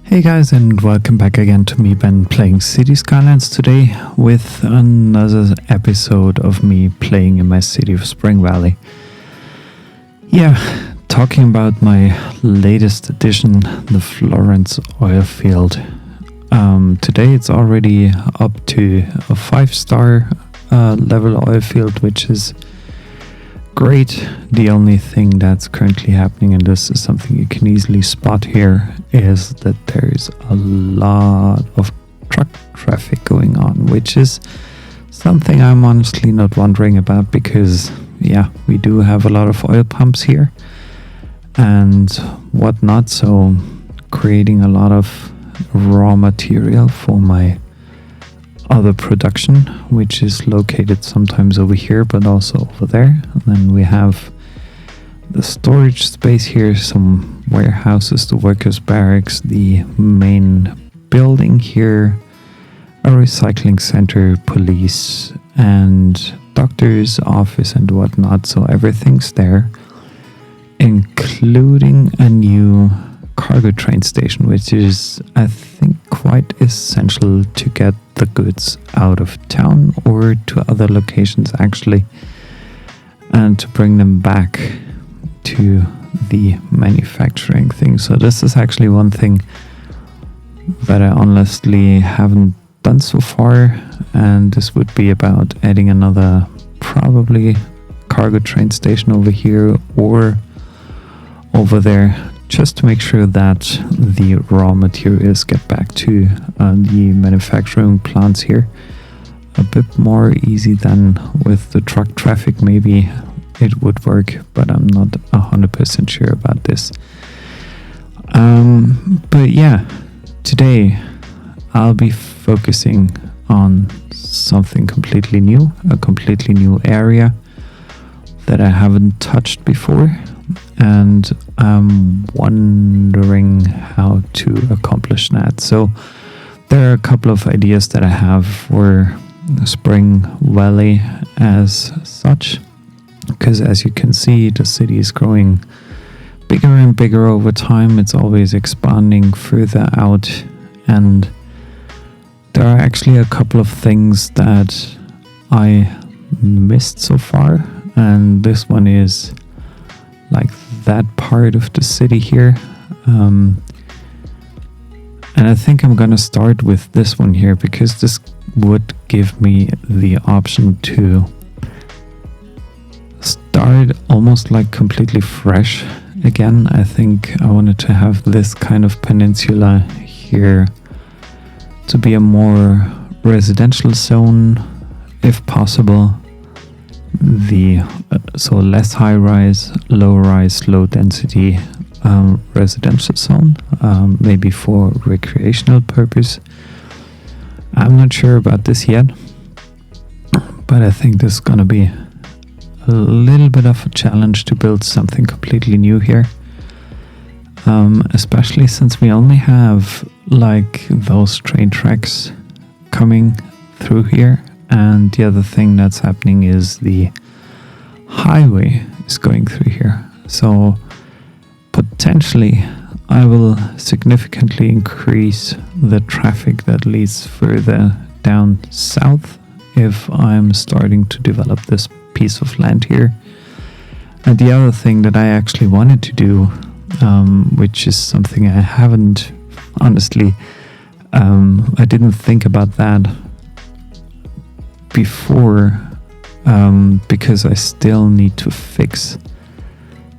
Hey guys, and welcome back again to me, Ben, playing City Skylines today with another episode of me playing in my city of Springvalley. Yeah, talking about my latest addition, the Florence oil field. Today it's already up to a 5-star level oil field, which is great. The only thing that's currently happening, and this is something you can easily spot here, is that there is a lot of truck traffic going on, which is something I'm honestly not wondering about because, yeah, we do have a lot of oil pumps here and whatnot, so creating a lot of raw material for my other production, which is located sometimes over here but also over there. And then we have the storage space here, some warehouses, the workers' barracks, the main building here, a recycling center, police, and doctor's office and whatnot. So everything's there, including a new cargo train station, which is, I think, quite essential to get the goods out of town or to other locations actually, and to bring them back to the manufacturing thing. So this is actually one thing that I honestly haven't done so far, and this would be about adding another probably cargo train station over here or over there, just to make sure that the raw materials get back to the manufacturing plants here. A bit more easy than with the truck traffic. Maybe it would work, but I'm not 100% sure about this. But yeah, today I'll be focusing on something completely new, a completely new area that I haven't touched before, and I'm wondering how to accomplish that. So there are a couple of ideas that I have for Springvalley as such, because as you can see, the city is growing bigger and bigger over time. It's always expanding further out, and there are actually a couple of things that I missed so far, and this one is like that part of the city here, and I think I'm gonna start with this one here because this would give me the option to start almost like completely fresh again. I think I wanted to have this kind of peninsula here to be a more residential zone if possible. So less high rise, low density residential zone, maybe for recreational purpose. I'm not sure about this yet, but I think this is gonna be a little bit of a challenge to build something completely new here, especially since we only have like those train tracks coming through here. And the other thing that's happening is the highway is going through here. So potentially I will significantly increase the traffic that leads further down south if I'm starting to develop this piece of land here. And the other thing that I actually wanted to do, which is something I haven't, honestly, I didn't think about that before, because I still need to fix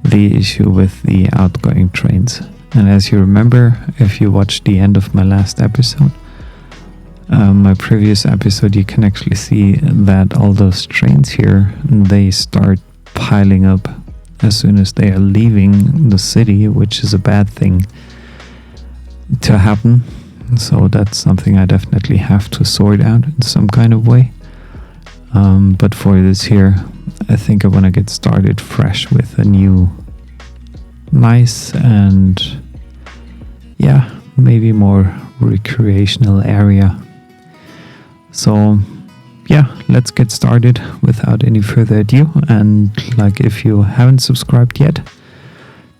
the issue with the outgoing trains. And as you remember, if you watched the end of my last episode, my previous episode, you can actually see that all those trains here, they start piling up as soon as they are leaving the city, which is a bad thing to happen. So that's something I definitely have to sort out in some kind of way. But for this here, I think I want to get started fresh with a new, nice and, yeah, maybe more recreational area. So, yeah, let's get started without any further ado. And like, if you haven't subscribed yet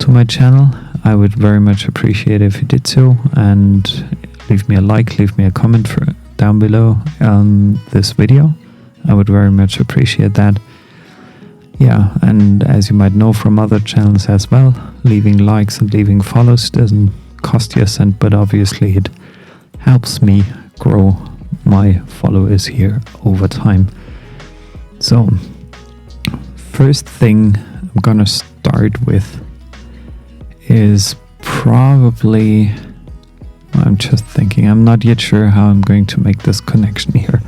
to my channel, I would very much appreciate if you did so, and leave me a like, leave me a comment down below on this video. I would very much appreciate that. Yeah, and as you might know from other channels as well, leaving likes and leaving follows doesn't cost you a cent, but obviously it helps me grow my followers here over time. So, first thing I'm gonna start with is probably, I'm just thinking, I'm not yet sure how I'm going to make this connection here.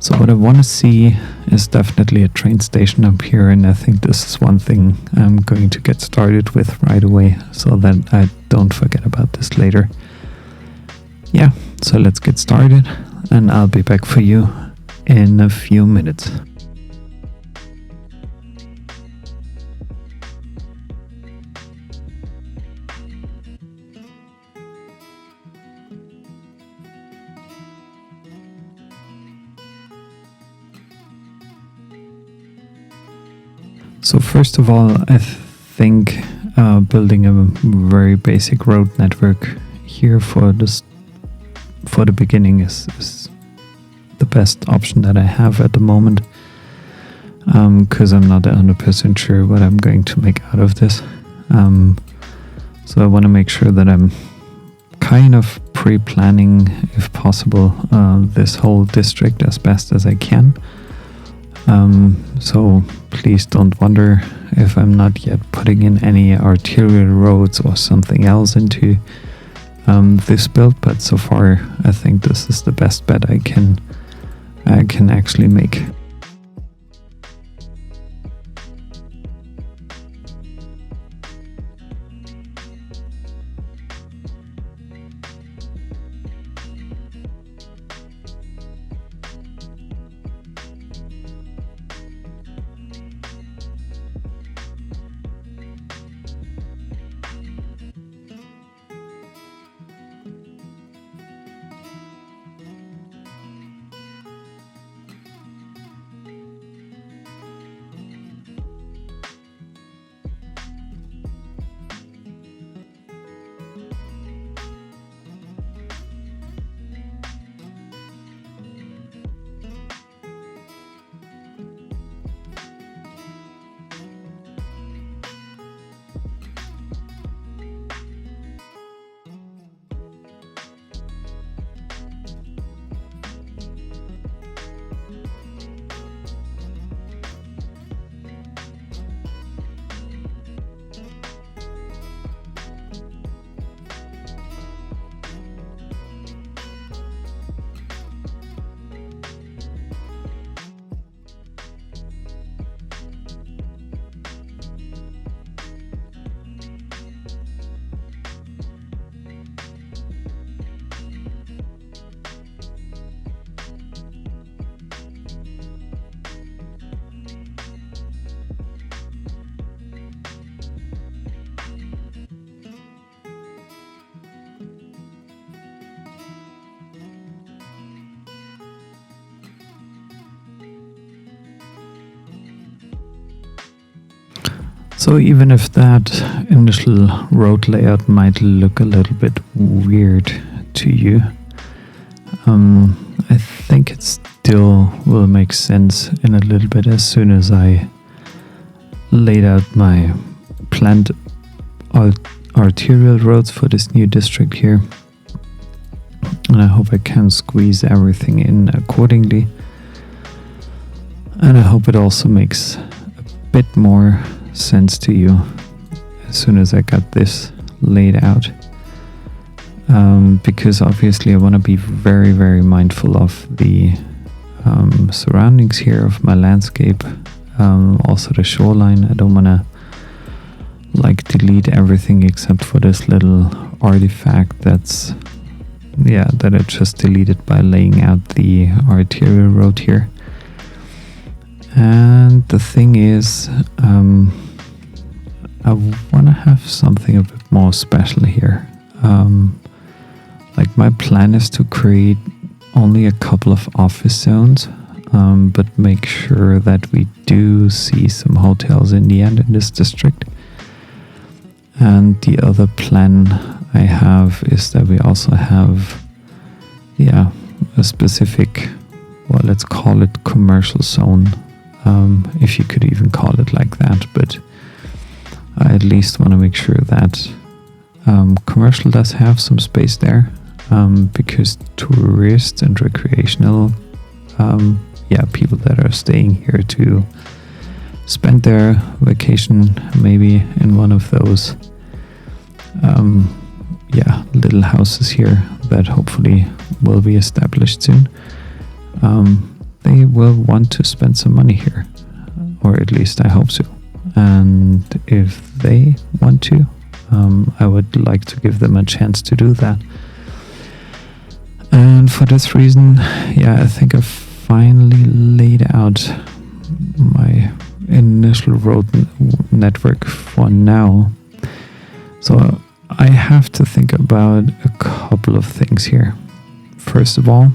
So what I want to see is definitely a train station up here, and I think this is one thing I'm going to get started with right away so that I don't forget about this later. Yeah, so let's get started, and I'll be back for you in a few minutes. So first of all, I think building a very basic road network here for the beginning is the best option that I have at the moment, because I'm not 100% sure what I'm going to make out of this. So I want to make sure that I'm kind of pre-planning, if possible, this whole district as best as I can. So please don't wonder if I'm not yet putting in any arterial roads or something else into this build, but so far I think this is the best bet I can actually make. So even if that initial road layout might look a little bit weird to you, I think it still will make sense in a little bit as soon as I laid out my planned arterial roads for this new district here. And I hope I can squeeze everything in accordingly. And I hope it also makes a bit more sense to you as soon as I got this laid out, because obviously I want to be very, very mindful of the surroundings here of my landscape, also the shoreline. I don't want to delete everything except for this little artifact that I just deleted by laying out the arterial road here. And the thing is, I want to have something a bit more special here. My plan is to create only a couple of office zones, but make sure that we do see some hotels in the end in this district. And the other plan I have is that we also have, a specific, well, let's call it commercial zone, if you could even call it like that. But I at least want to make sure that commercial does have some space there, because tourists and recreational, people that are staying here to spend their vacation maybe in one of those little houses here that hopefully will be established soon, they will want to spend some money here, or at least I hope so. And if they want to, I would like to give them a chance to do that. And for this reason, I think I've finally laid out my initial road network for now. So I have to think about a couple of things here. First of all,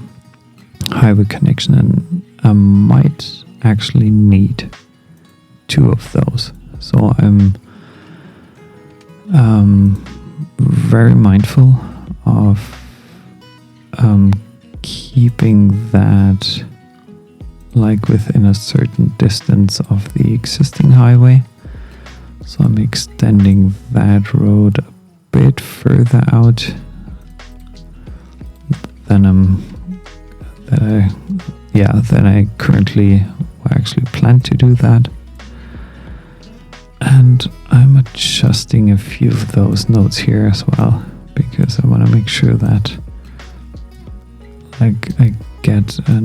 highway connection, and I might actually need 2 of those. So I'm very mindful of keeping that like within a certain distance of the existing highway. So I'm extending that road a bit further out than I currently actually plan to do that. And I'm adjusting a few of those nodes here as well, because I want to make sure that I get a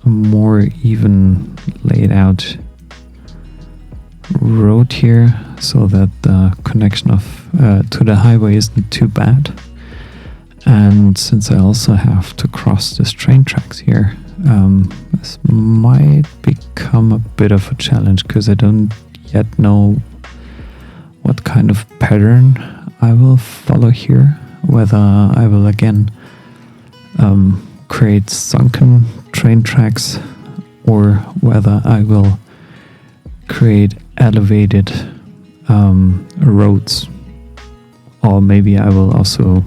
more even laid out road here, so that the connection to the highway isn't too bad. And since I also have to cross this train tracks here, this might become a bit of a challenge, because I don't yet know what kind of pattern I will follow here, whether I will again create sunken train tracks, or whether I will create elevated roads, or maybe I will also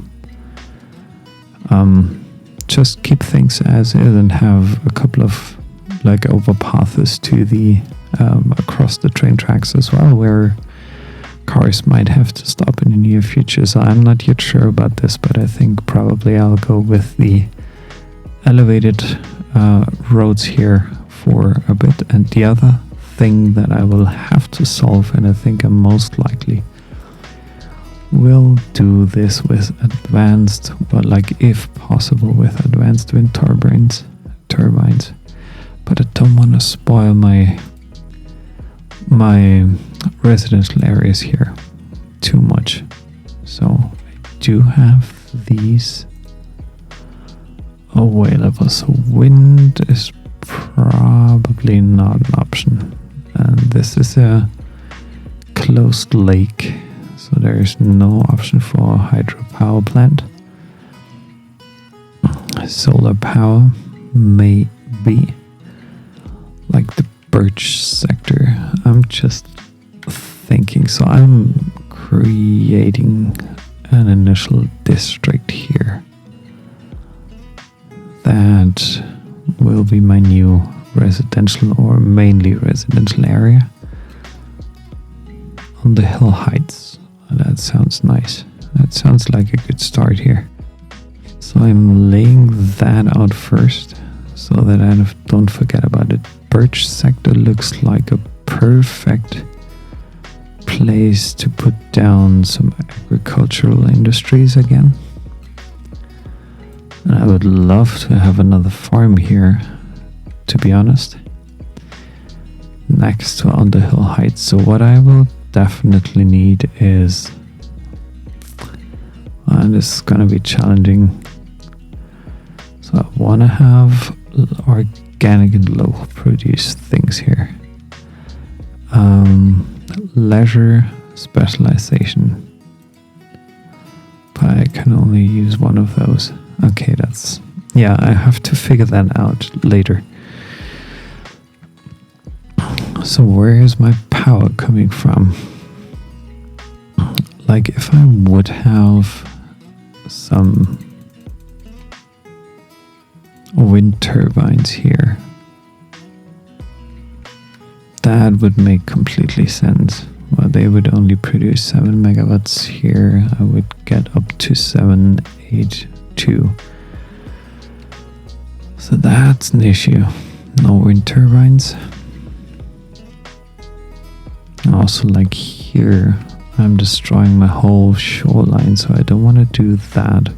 just keep things as is and have a couple of like overpaths to the across the train tracks as well, where cars might have to stop in the near future. So I'm not yet sure about this, but I think probably I'll go with the elevated roads here for a bit. And the other thing that I will have to solve, and I think I'm most likely will do this with advanced, well, like if possible with advanced wind turbines, but I don't want to spoil my residential areas here too much. So I do have these available. So wind is probably not an option, and this is a closed lake, so there is no option for a hydropower plant. Solar power may be, like the birch sector. I'm just thinking, so I'm creating an initial district here that will be my new residential, or mainly residential area. Underhill Heights. That sounds nice. That sounds like a good start here. So I'm laying that out first, so that I don't forget about it. Birch sector looks like a perfect place to put down some agricultural industries again. And I would love to have another farm here, to be honest, next to Underhill Heights. So what I will definitely need is, and this is gonna be challenging, so I want to have organic and local produce things here. Leisure specialization, but I can only use one of those. Okay, I have to figure that out later. So where is my power coming from? like if I would have some wind turbines here, that would make completely sense. Well, they would only produce 7 megawatts here. I would get up to 782. So that's an issue. No wind turbines. Also, like here, I'm destroying my whole shoreline, so I don't want to do that.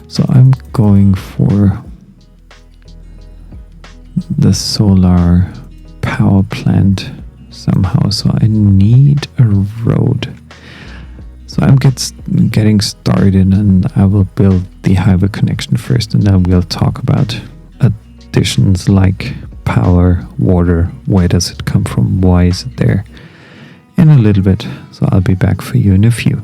So I'm going for the solar power plant somehow. So I need a road. So I'm getting started, and I will build the highway connection first, and then we'll talk about additions like power, water, where does it come from, why is it there, in a little bit. So I'll be back for you in a few.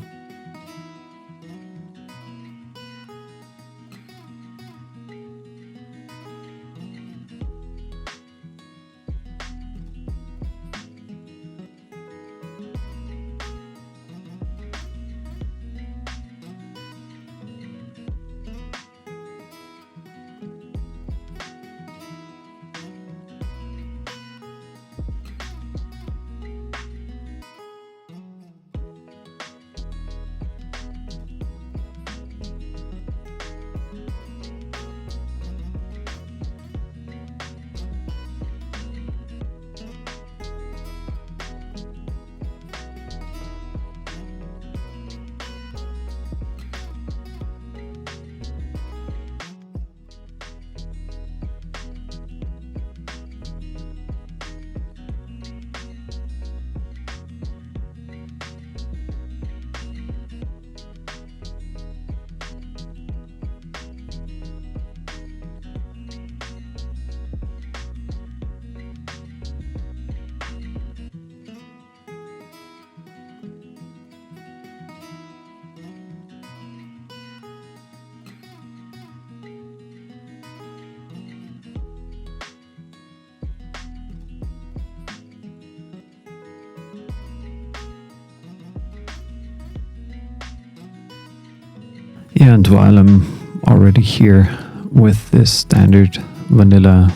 Yeah, and while I'm already here with this standard vanilla,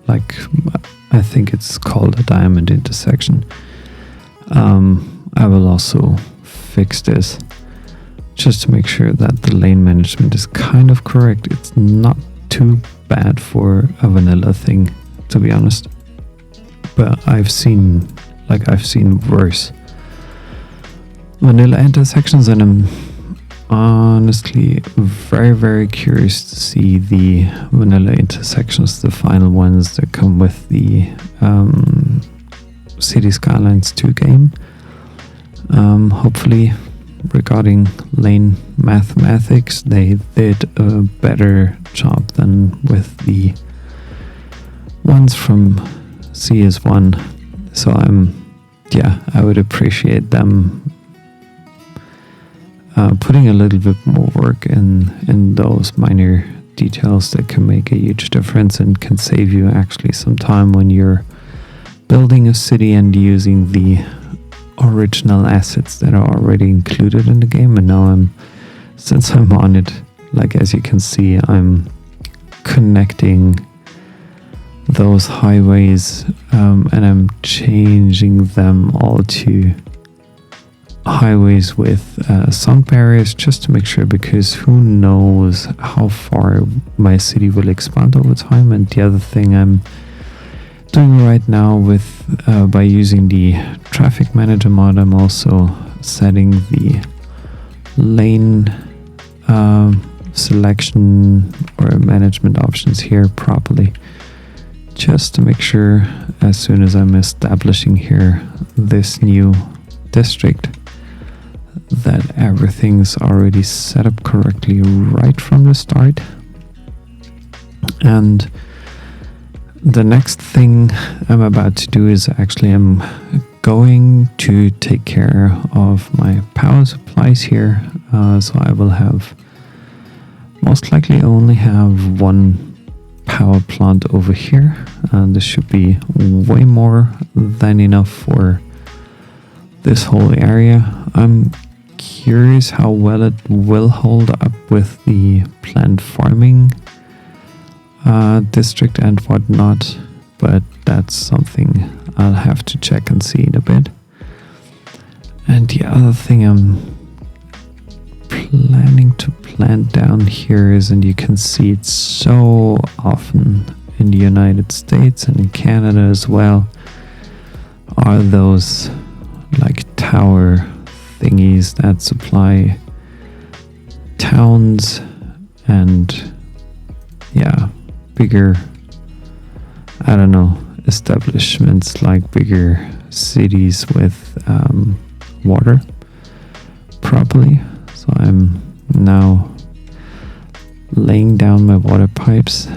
like I think it's called a diamond intersection, I will also fix this just to make sure that the lane management is kind of correct. It's not too bad for a vanilla thing, to be honest, but I've seen worse vanilla intersections, and I'm honestly very, very curious to see the vanilla intersections, the final ones that come with the City Skylines 2 game. Hopefully, regarding lane mathematics, they did a better job than with the ones from CS1. So I would appreciate them putting a little bit more work in those minor details that can make a huge difference and can save you actually some time when you're building a city and using the original assets that are already included in the game. And now since I'm on it, like as you can see, I'm connecting those highways and I'm changing them all to highways with sound barriers, just to make sure, because who knows how far my city will expand over time. And the other thing I'm doing right now with by using the traffic manager mod, I'm also setting the lane selection or management options here properly, just to make sure as soon as I'm establishing here this new district that everything's already set up correctly right from the start. And the next thing I'm about to do is actually I'm going to take care of my power supplies here. So I will have most likely only have one power plant over here, and this should be way more than enough for this whole area. I'm curious how well it will hold up with the planned farming district and whatnot, but that's something I'll have to check and see in a bit. And the other thing I'm planning to plant down here is, and you can see it so often in the United States and in Canada as well, are those like tower thingies that supply towns and bigger, I don't know, establishments, like bigger cities with water properly. So I'm now laying down my water pipes,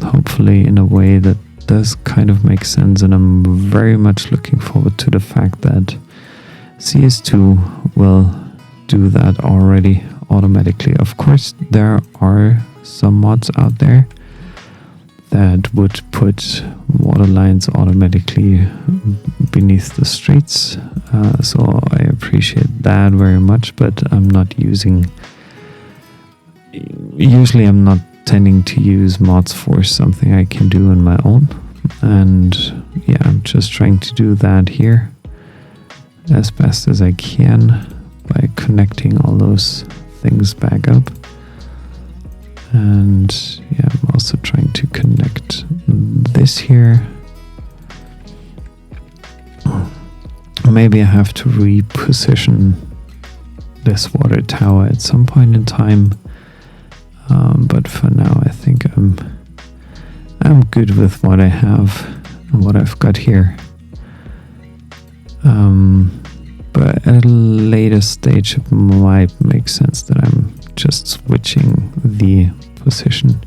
hopefully in a way that does kind of make sense, and I'm very much looking forward to the fact that CS2 will do that already automatically. Of course, there are some mods out there that would put water lines automatically beneath the streets, so I appreciate that very much, but I'm not tending to use mods for something I can do on my own, and I'm just trying to do that here as best as I can by connecting all those things back up. And I'm also trying to connect this here. Maybe I have to reposition this water tower at some point in time, but for now I think I'm good with what I have and what I've got here. But at a later stage it might make sense that I'm just switching the position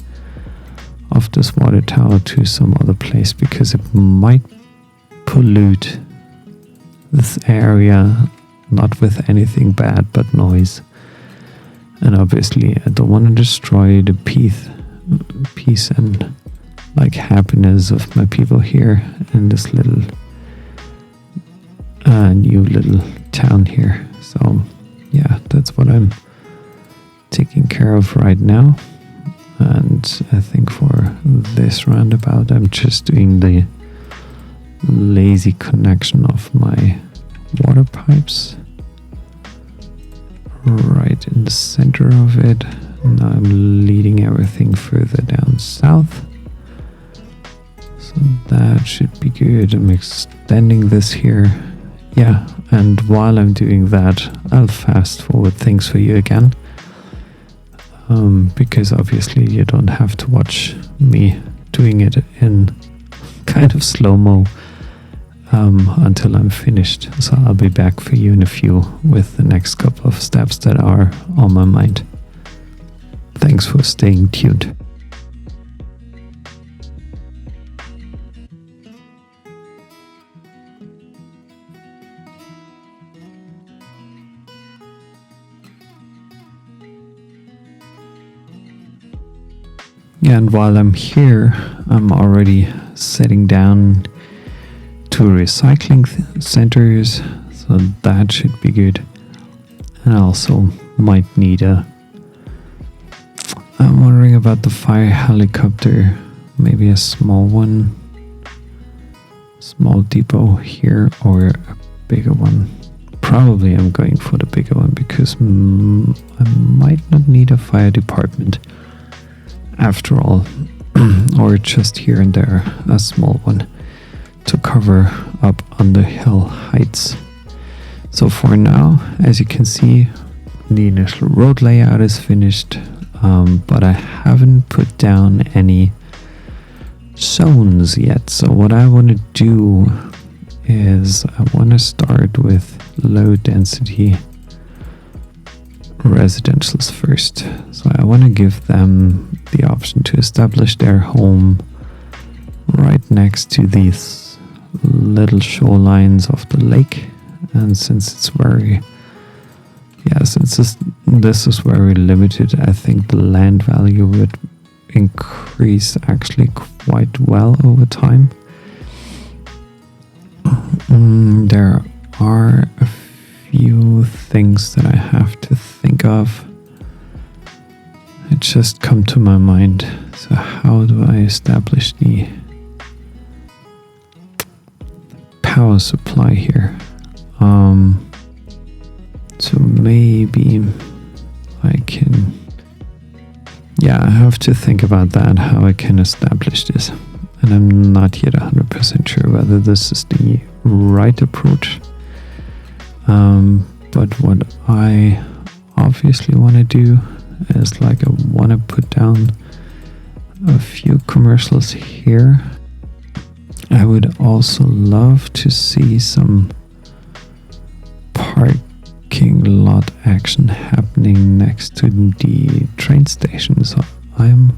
of this water tower to some other place, because it might pollute this area, not with anything bad but noise. And obviously I don't want to destroy the peace and like happiness of my people here in this little new little town here. So that's what I'm taking care of right now. And I think for this roundabout I'm just doing the lazy connection of my water pipes right in the center of it. Now I'm leading everything further down south, so that should be good. I'm extending this here. And while I'm doing that, I'll fast forward things for you again, because obviously you don't have to watch me doing it in kind of slow-mo until I'm finished. So I'll be back for you in a few with the next couple of steps that are on my mind. Thanks for staying tuned. And while I'm here, I'm already setting down two recycling centers, so that should be good. And I also might need I'm wondering about the fire helicopter, maybe a small one, small depot here, or a bigger one. Probably I'm going for the bigger one, because I might not need a fire department after all, or just here and there a small one to cover up Underhill Heights. So for now, as you can see, the initial road layout is finished, but I haven't put down any zones yet. So what I want to do is I want to start with low density residentials first. So I want to give them the option to establish their home right next to these little shorelines of the lake. And since it's this is very limited, I think the land value would increase actually quite well over time. There are a few things that I have to think of. It just come to my mind. So how do I establish the power supply here? So maybe I can, I have to think about that, how I can establish this. And I'm not yet 100% sure whether this is the right approach. But what I obviously want to do is I want to put down a few commercials here. I would also love to see some parking lot action happening next to the train station. So I'm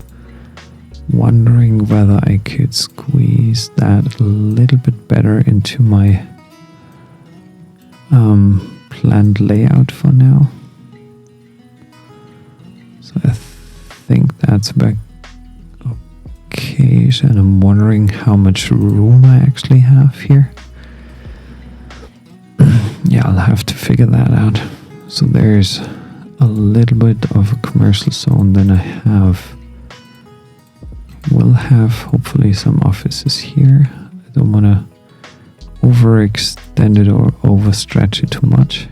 wondering whether I could squeeze that a little bit better into my planned layout for now. So I think that's about okay, and I'm wondering how much room I actually have here. I'll have to figure that out. So there's a little bit of a commercial zone, then we'll have hopefully some offices here. I don't want to overextend it or overstretch it too much,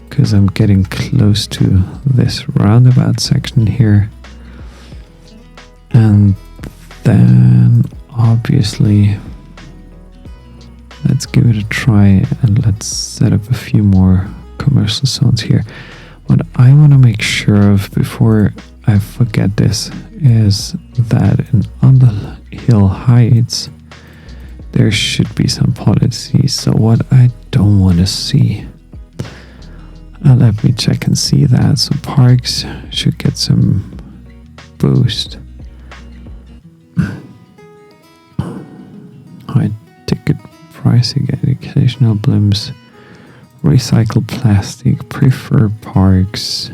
because I'm getting close to this roundabout section here. And then obviously let's give it a try and let's set up a few more commercial zones here. What I want to make sure of before I forget this is that in Underhill Heights there should be some policies. So what I don't want to see, let me check and see that. So parks should get some boost. High ticket pricing, educational blimps, recycle plastic, prefer parks,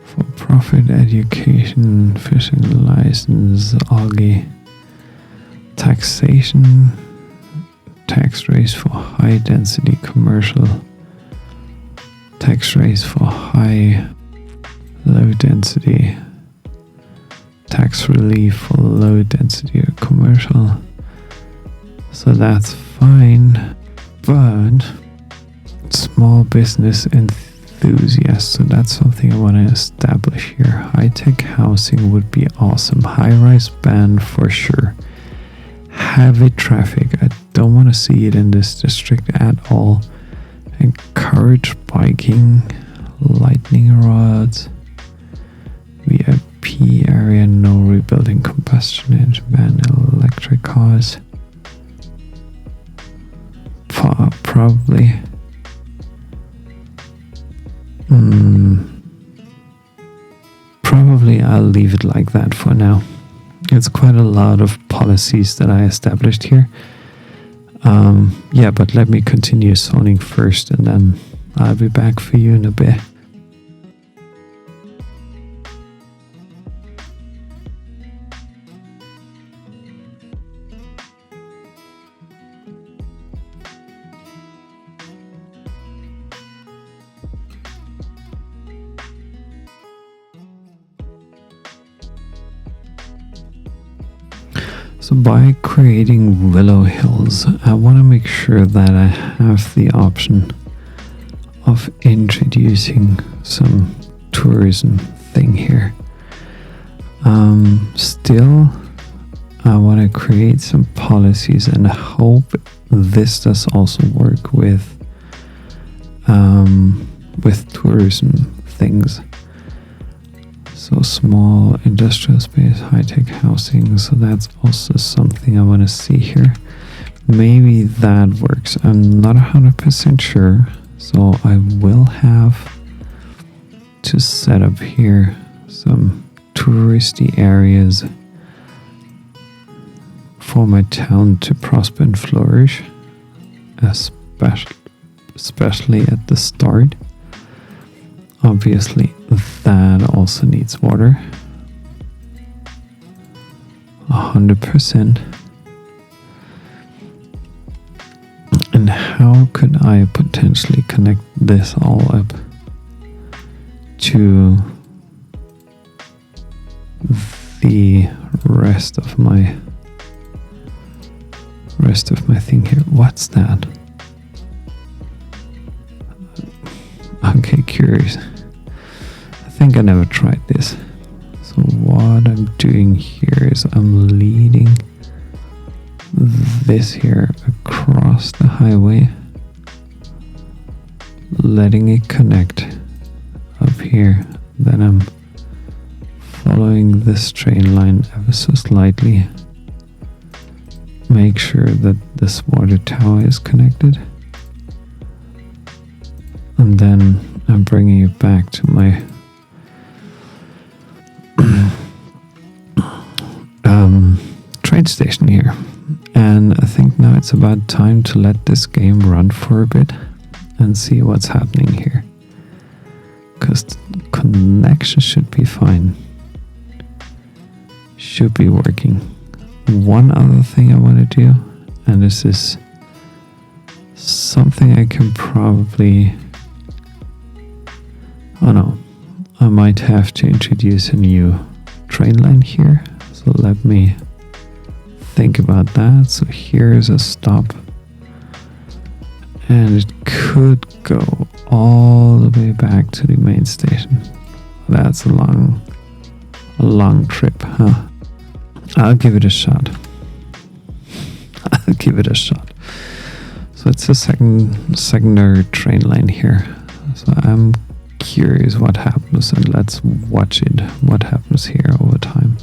for profit education, fishing license, algae, taxation, tax rates for high density commercial, tax rates for high low density, tax relief for low density commercial. So that's fine, but small business enthusiasts, so that's something I want to establish here. High-tech housing would be awesome. High-rise band for sure. Heavy traffic, I don't want to see it in this district at all. Encourage biking, lightning rods, VIP area, no rebuilding combustion engine ban, electric cars. Probably. Probably I'll leave it like that for now. It's quite a lot of policies that I established here. But let me continue zoning first and then I'll be back for you in a bit. So by creating Willow Hills, I want to make sure that I have the option of introducing some tourism thing here. Still, I want to create some policies and hope this does also work with tourism things. So small industrial space, high-tech housing, so that's also something I want to see here. Maybe that works. I'm not 100% sure, so I will have to set up here some touristy areas for my town to prosper and flourish, especially at the start. Obviously, that also needs water. 100%. could I potentially connect this all up to the rest of my thing here? What's that? Okay, curious. I think I never tried this. So what I'm doing here is I'm leading this here across the highway, letting it connect up here. Then I'm following this train line ever so slightly. Make sure that this water tower is connected. And then I'm bringing it back to my train station here. And I think now it's about time to let this game run for a bit and see what's happening here. Because the connection should be fine. Should be working. One other thing I want to do, and this is something I can probably... Oh no, I might have to introduce a new train line here. So let me think about that. So here's a stop. And it could go all the way back to the main station. That's a long trip, huh? I'll give it a shot. I'll give it a shot. So it's a secondary train line here. So I'm curious what happens, and let's watch it. What happens here over time.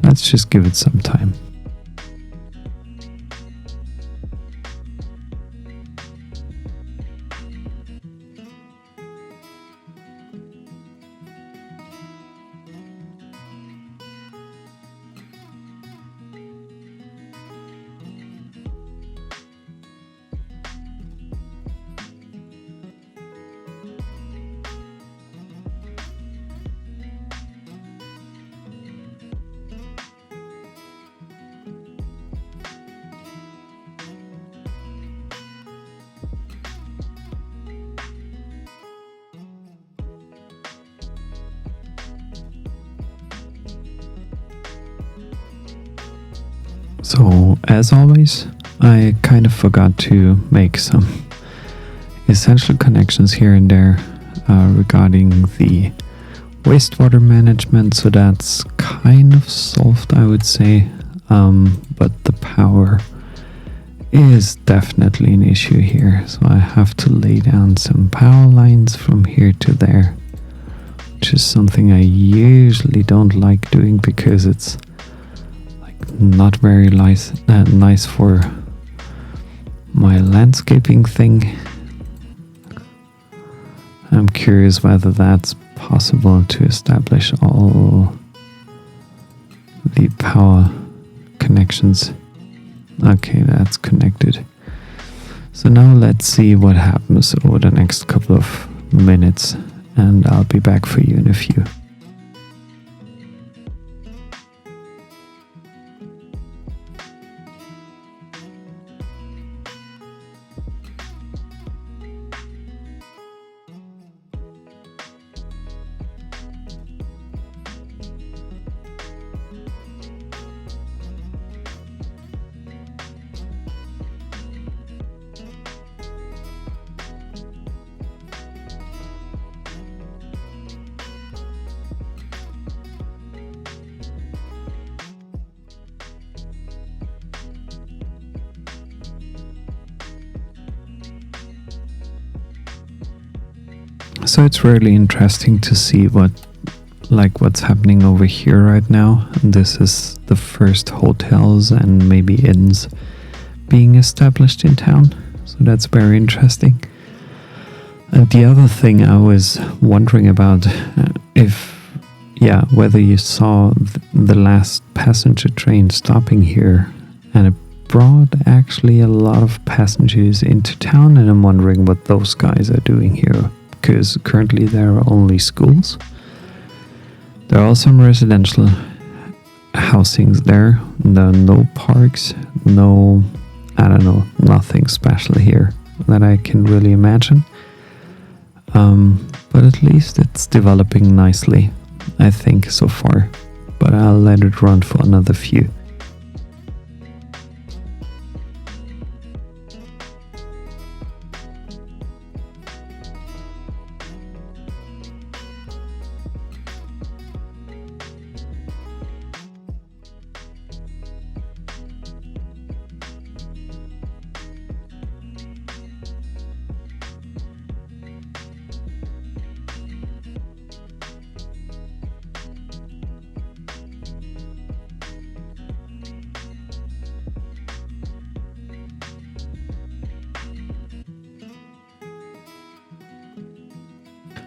Let's just give it some time. So, as always, I kind of forgot to make some essential connections here and there regarding the wastewater management. So that's kind of solved, I would say, but the power is definitely an issue here. So I have to lay down some power lines from here to there, which is something I usually don't like doing because it's not very nice for my landscaping thing. I'm curious whether that's possible to establish all the power connections. Okay, that's connected. So now let's see what happens over the next couple of minutes, and I'll be back for you in a few. So it's really interesting to see what's happening over here right now. And this is the first hotels and maybe inns being established in town. So that's very interesting. And the other thing I was wondering about whether you saw the last passenger train stopping here, and it brought actually a lot of passengers into town, and I'm wondering what those guys are doing here. Because currently there are only schools. There are some residential housings there. There are no parks, no I don't know, nothing special here that I can really imagine. But at least it's developing nicely, I think, so far. But I'll let it run for another few.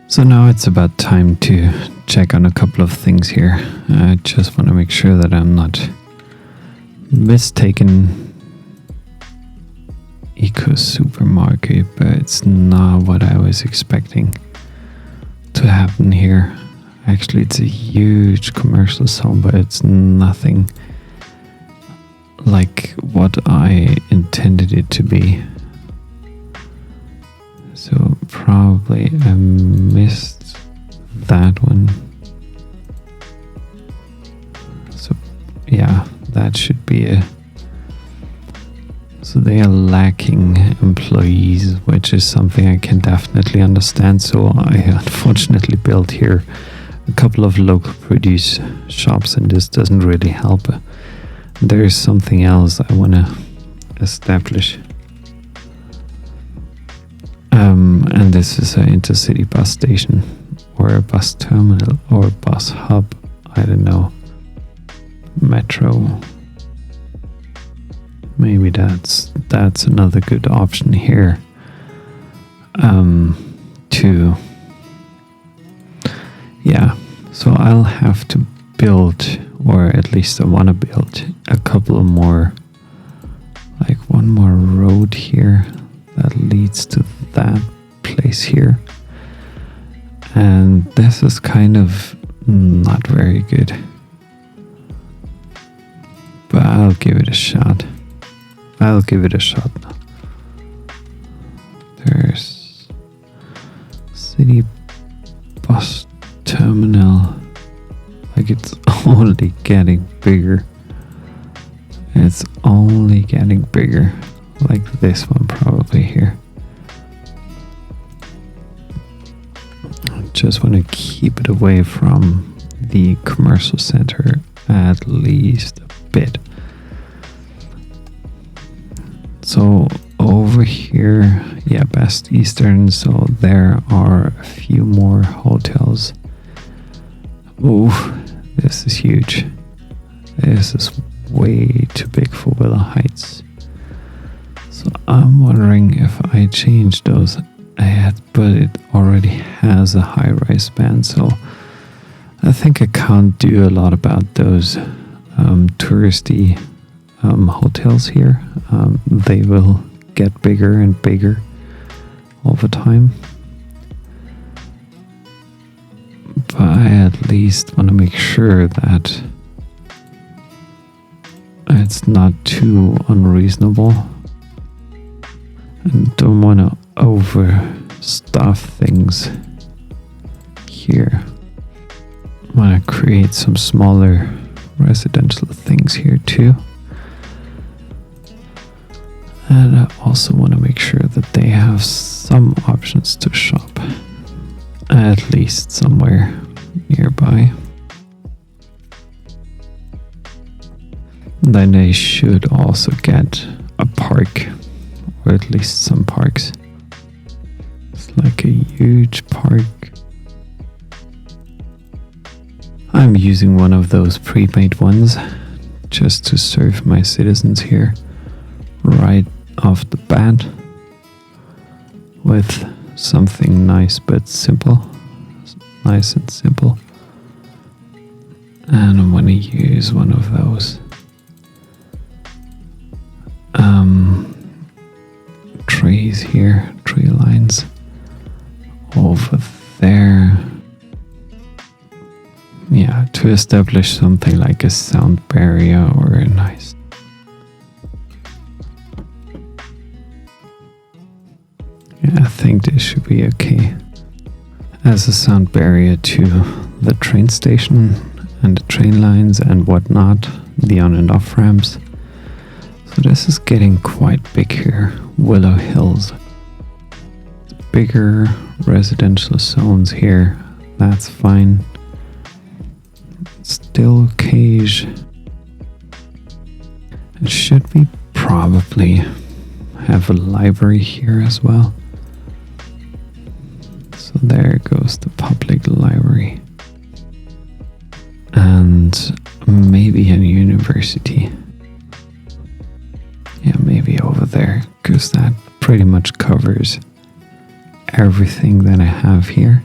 So now it's about time to check on a couple of things here. I just want to make sure that I'm not mistaken Eco Supermarket, but it's not what I was expecting to happen here. Actually, it's a huge commercial zone, but it's nothing like what I intended it to be. So probably I missed that one. So yeah, that should be a... So they are lacking employees, which is something I can definitely understand. So I unfortunately built here a couple of local produce shops, and this doesn't really help. There is something else I want to establish. And this is an intercity bus station, or a bus terminal, or a bus hub. I don't know. Metro. Maybe that's another good option here. So I'll have to build, or at least I want to build a couple of more, like one more road here that leads to that place here. And this is kind of not very good, but I'll give it a shot. There's city bus terminal. Like, it's only getting bigger. It's only getting bigger. Like this one probably here. I just want to keep it away from the commercial center at least a bit. So over here, yeah, Best Eastern, so there are a few more hotels. Ooh, this is huge. This is way too big for Willow Heights. So I'm wondering if I change those ahead, but it already has a high-rise band, so I think I can't do a lot about those touristy hotels here. They will get bigger and bigger over time. But I at least want to make sure that it's not too unreasonable. And don't want to overstuff things here. I want to create some smaller residential things here too. And I also want to make sure that they have some options to shop, at least somewhere nearby. Then they should also get a park, or at least some parks. It's like a huge park. I'm using one of those pre-made ones just to serve my citizens here right off the bat with something nice but simple. Nice and simple. And I'm going to use one of those trees here, tree lines over there. Yeah, to establish something like a sound barrier or a nice Yeah, I think this should be okay. As a sound barrier to the train station and the train lines and whatnot, the on and off ramps. So this is getting quite big here. Willow Hills. Bigger residential zones here. That's fine. Still cage. And should we probably have a library here as well? So there goes the public library. And maybe a university. Yeah, maybe over there, because that pretty much covers everything that I have here.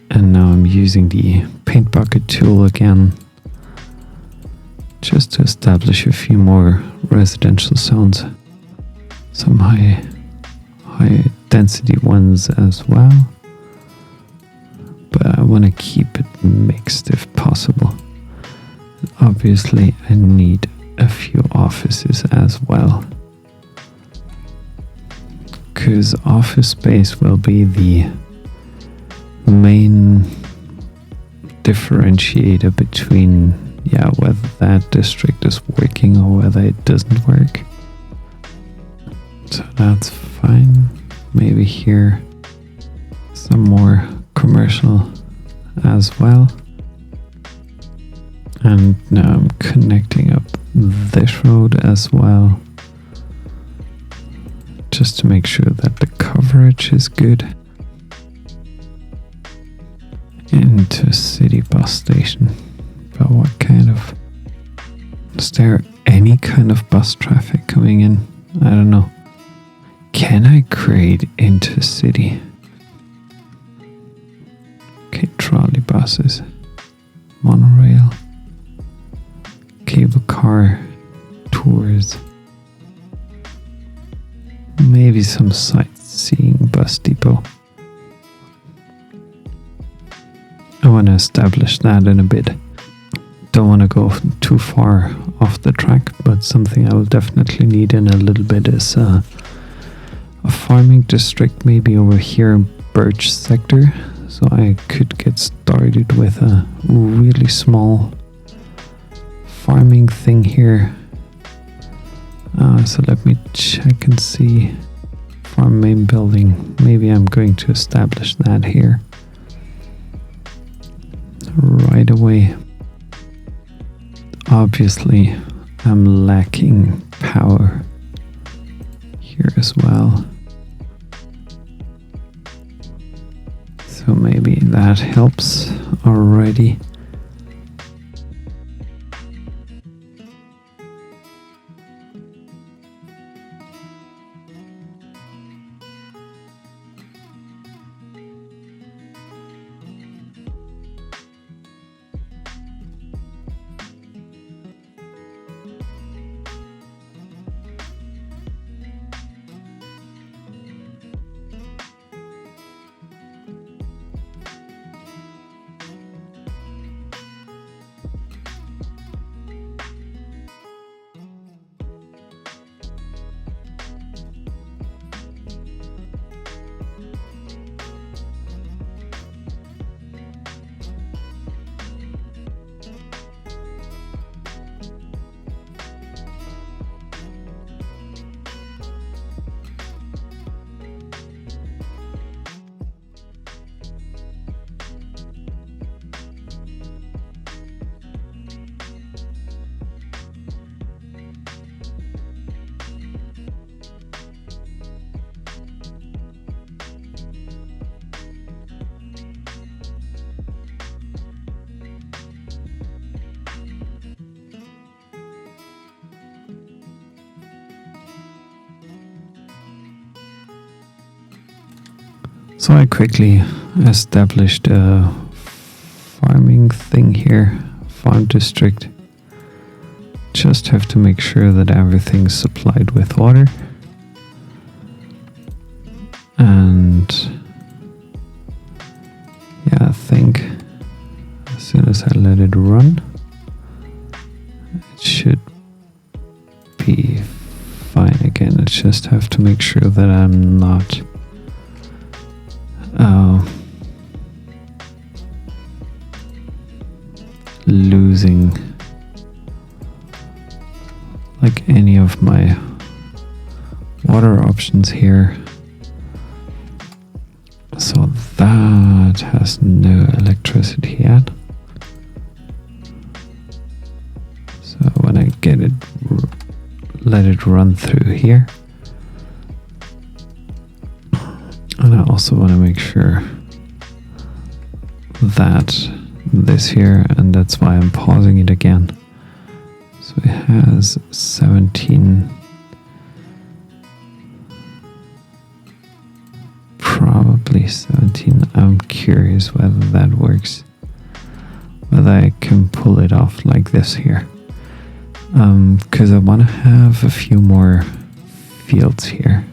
And now I'm using the paint bucket tool again, just to establish a few more residential zones. Some high density ones as well. But I want to keep it mixed if possible. Obviously, I need a few offices as well. Because office space will be the main differentiator between whether that district is working or whether it doesn't work. So that's fine. Maybe here some more commercial as well. And now I'm connecting up this road as well, just to make sure that the coverage is good. Intercity bus station. But what kind of... Is there any kind of bus traffic coming in? I don't know. Can I create intercity? Okay, trolley buses. Monorail. Cable car tours. Maybe some sightseeing bus depot. I want to establish that in a bit. Don't want to go too far off the track, but something I will definitely need in a little bit is a farming district, maybe over here in Birch sector. So I could get started with a really small farming thing here. So let me check and see. Farm main building. Maybe I'm going to establish that here right away. Obviously, I'm lacking power here as well. So maybe that helps already. So I quickly established a farming thing here, farm district. Just have to make sure that everything's supplied with water. And yeah, I think as soon as I let it run, it should be fine again. It just have to make sure that I'm not losing like any of my water options here. So that has no electricity yet. So when I get it, let it run through here. And I also want to make sure that this here, and that's why I'm pausing it again. So it has 17, probably 17. I'm curious whether that works, whether I can pull it off like this here. Because I want to have a few more fields here.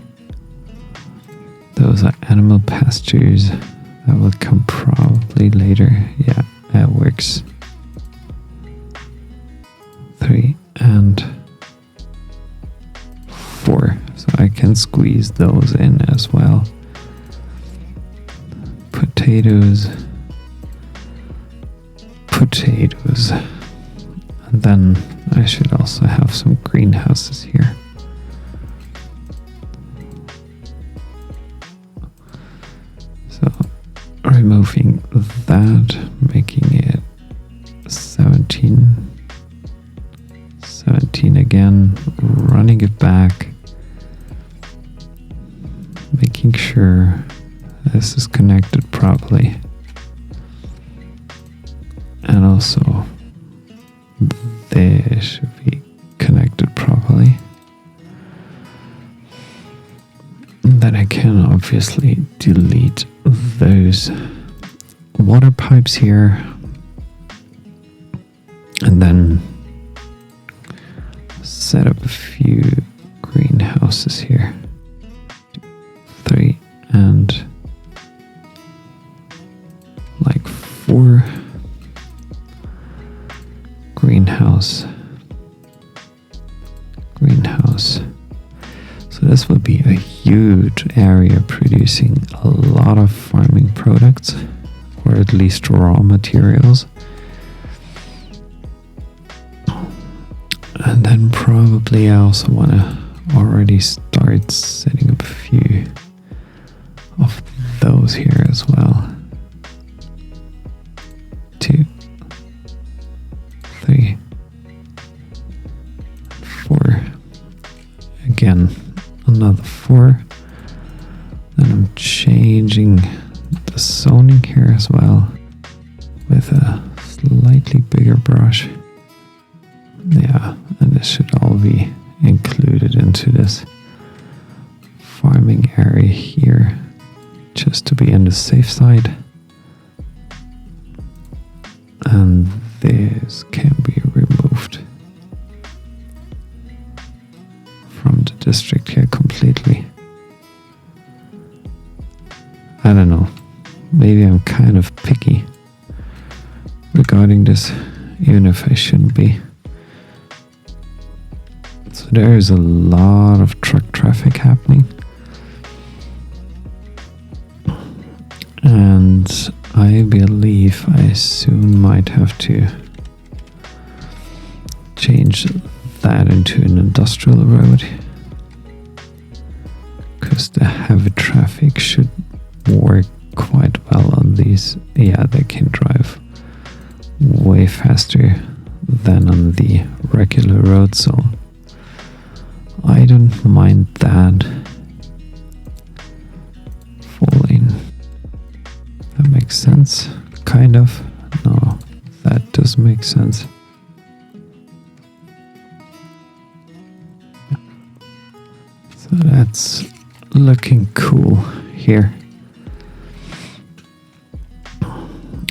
Those are animal pastures. That will come probably later. Yeah, that works. 3 and 4. So I can squeeze those in as well. Potatoes. And then I should also have some greenhouses here. So removing that, making it 17 again, running it back, making sure this is connected properly, and also this should be connected properly. Then I can obviously delete those water pipes here, and then set up a few greenhouses here. 3 and like 4 greenhouse. So this will be a huge area producing a lot of farming products, or at least raw materials. And then probably I also want to already start setting up a few of those here as well. 2, 3, 4. Again, another 4. Then I'm changing the zoning here as well with a slightly bigger brush. Yeah, and this should all be included into this farming area here, just to be on the safe side. And this can be removed from the district here completely. I don't know, maybe I'm kind of picky regarding this, even if I shouldn't be. So there is a lot of truck traffic happening, and I believe I soon might have to change that into an industrial road, because the heavy traffic should work quite well on these. Yeah, they can drive way faster than on the regular road, so I don't mind that falling. That makes sense, kind of. No, that does make sense. So that's looking cool here.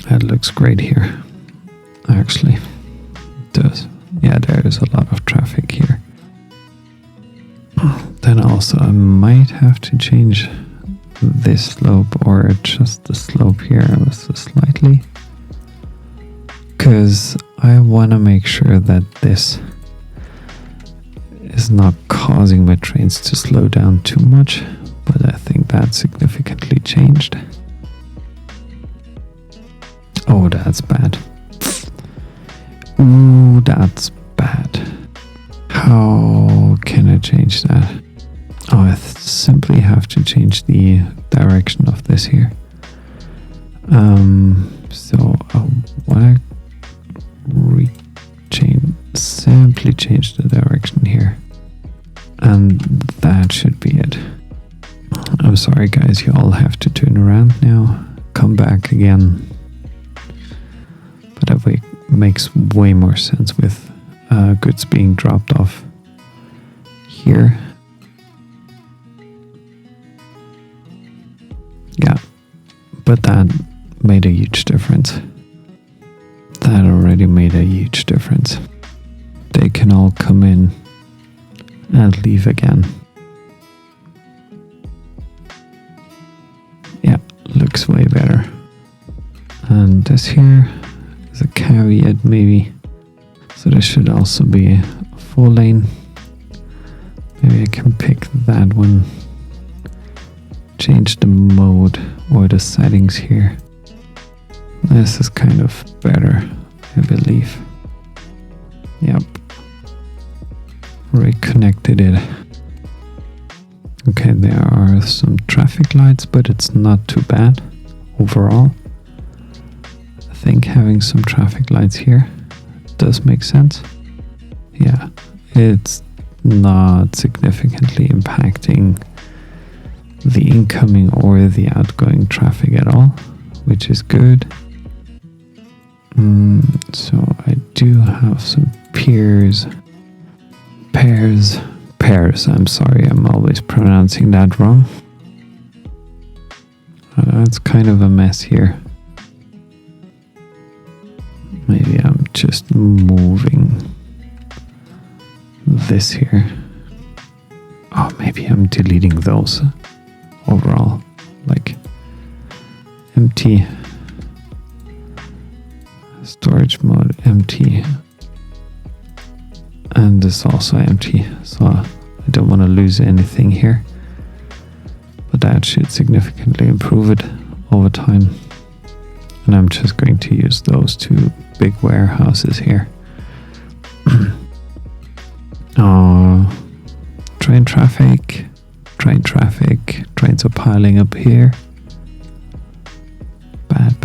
That looks great here, actually. It does. Yeah, there is a lot of traffic here. Then also I might have to change this slope, or adjust the slope here so slightly, because I want to make sure that this is not causing my trains to slow down too much, but I think that significantly changed. Oh, that's bad. Ooh, that's bad. How can I change that? Oh, I simply have to change the direction of this here. So I want to simply change the direction here. And that should be it. I'm sorry guys, you all have to turn around now. Come back again. But that makes way more sense with goods being dropped off here. Yeah, but that made a huge difference. That already made a huge difference. They can all come in and leave again. Yeah, looks way better. And this here is a caveat maybe. So this should also be a 4-lane. Maybe I can pick that one. Change the mode or the settings here. This is kind of better, I believe. Yep. Reconnected it. Okay, there are some traffic lights, but it's not too bad overall. I think having some traffic lights here does make sense. Yeah, it's not significantly impacting the incoming or the outgoing traffic at all, which is good. So I do have some pairs, I'm sorry, I'm always pronouncing that wrong. It's kind of a mess here. Maybe I'm just moving this here. Oh, maybe I'm deleting those overall, like empty, storage mode empty, and this also empty, so I don't want to lose anything here, but that should significantly improve it over time. And I'm just going to use those two big warehouses here. Train traffic, trains are piling up here. Bad.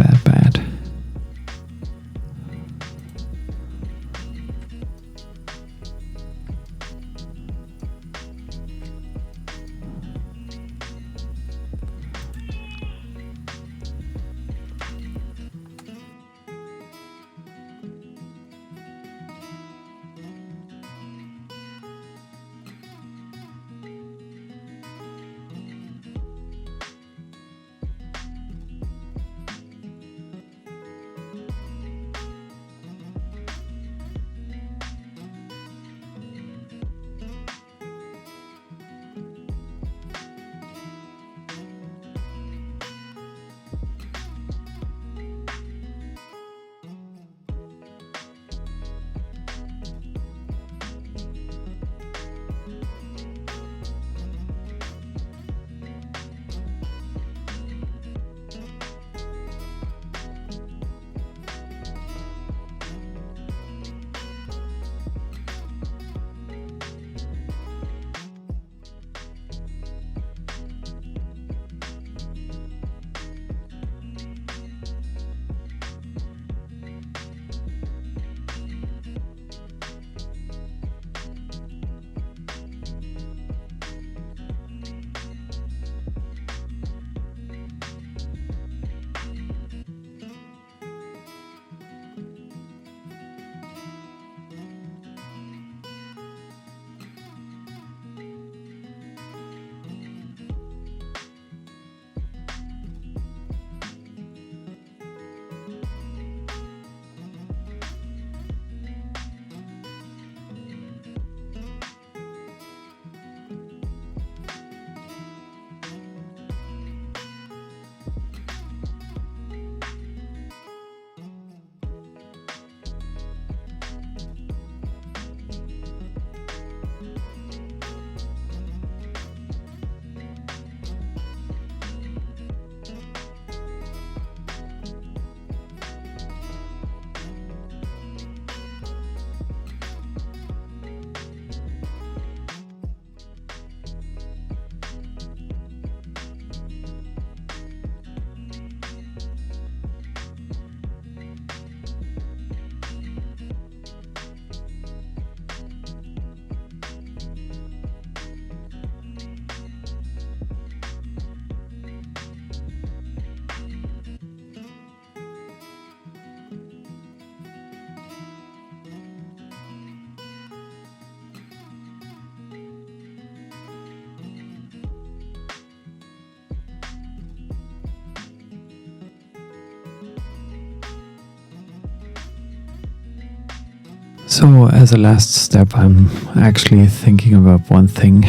So as a last step, I'm actually thinking about one thing,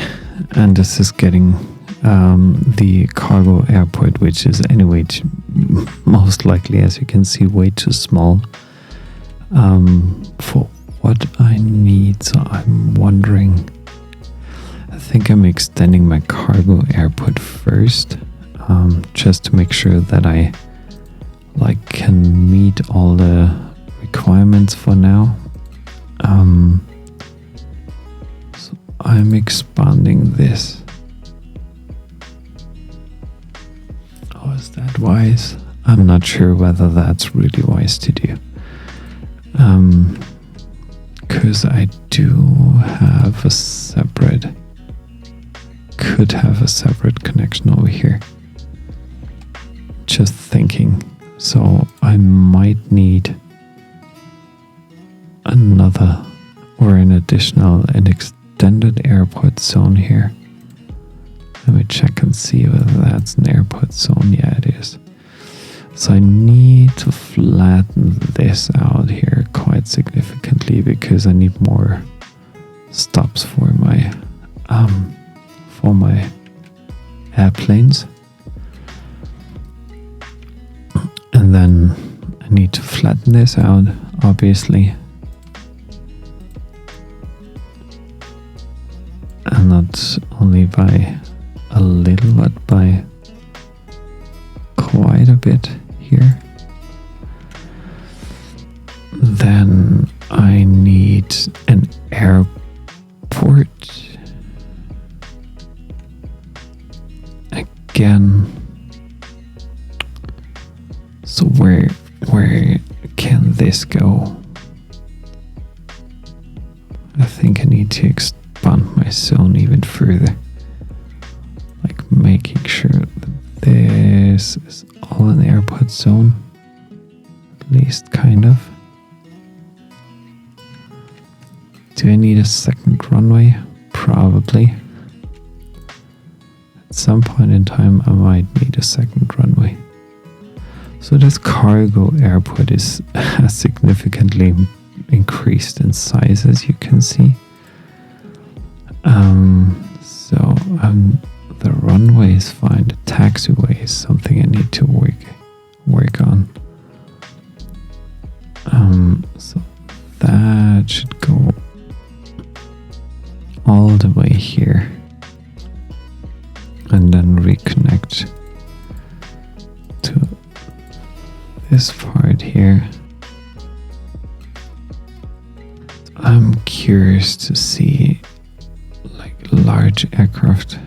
and this is getting the cargo airport, which is anyway most likely, as you can see, way too small for what I need. So I'm wondering, I think I'm extending my cargo airport first, just to make sure that I can meet all the requirements for now. So I'm expanding this. Oh, is that wise? I'm not sure whether that's really wise to do. Because I do have a separate, could have a separate connection over here. Just thinking. So I might need another or an extended airport zone here. Let me check and see whether that's an airport zone. Yeah, it is. So I need to flatten this out here quite significantly because I need more stops for my airplanes. And then I need to flatten this out, obviously. And not only by a little, but by quite a bit here. Then I need an airport. Again. So where can this go? I think I need to expand my zone even further. Like making sure that this is all an airport zone. At least kind of. Do I need a second runway? Probably. At some point in time I might need a second runway. So this cargo airport is significantly increased in size, as you can see. The runway is fine. The taxiway is something I need to work on. So that should go all the way here, and then reconnect to this part here. I'm curious to see like large aircraft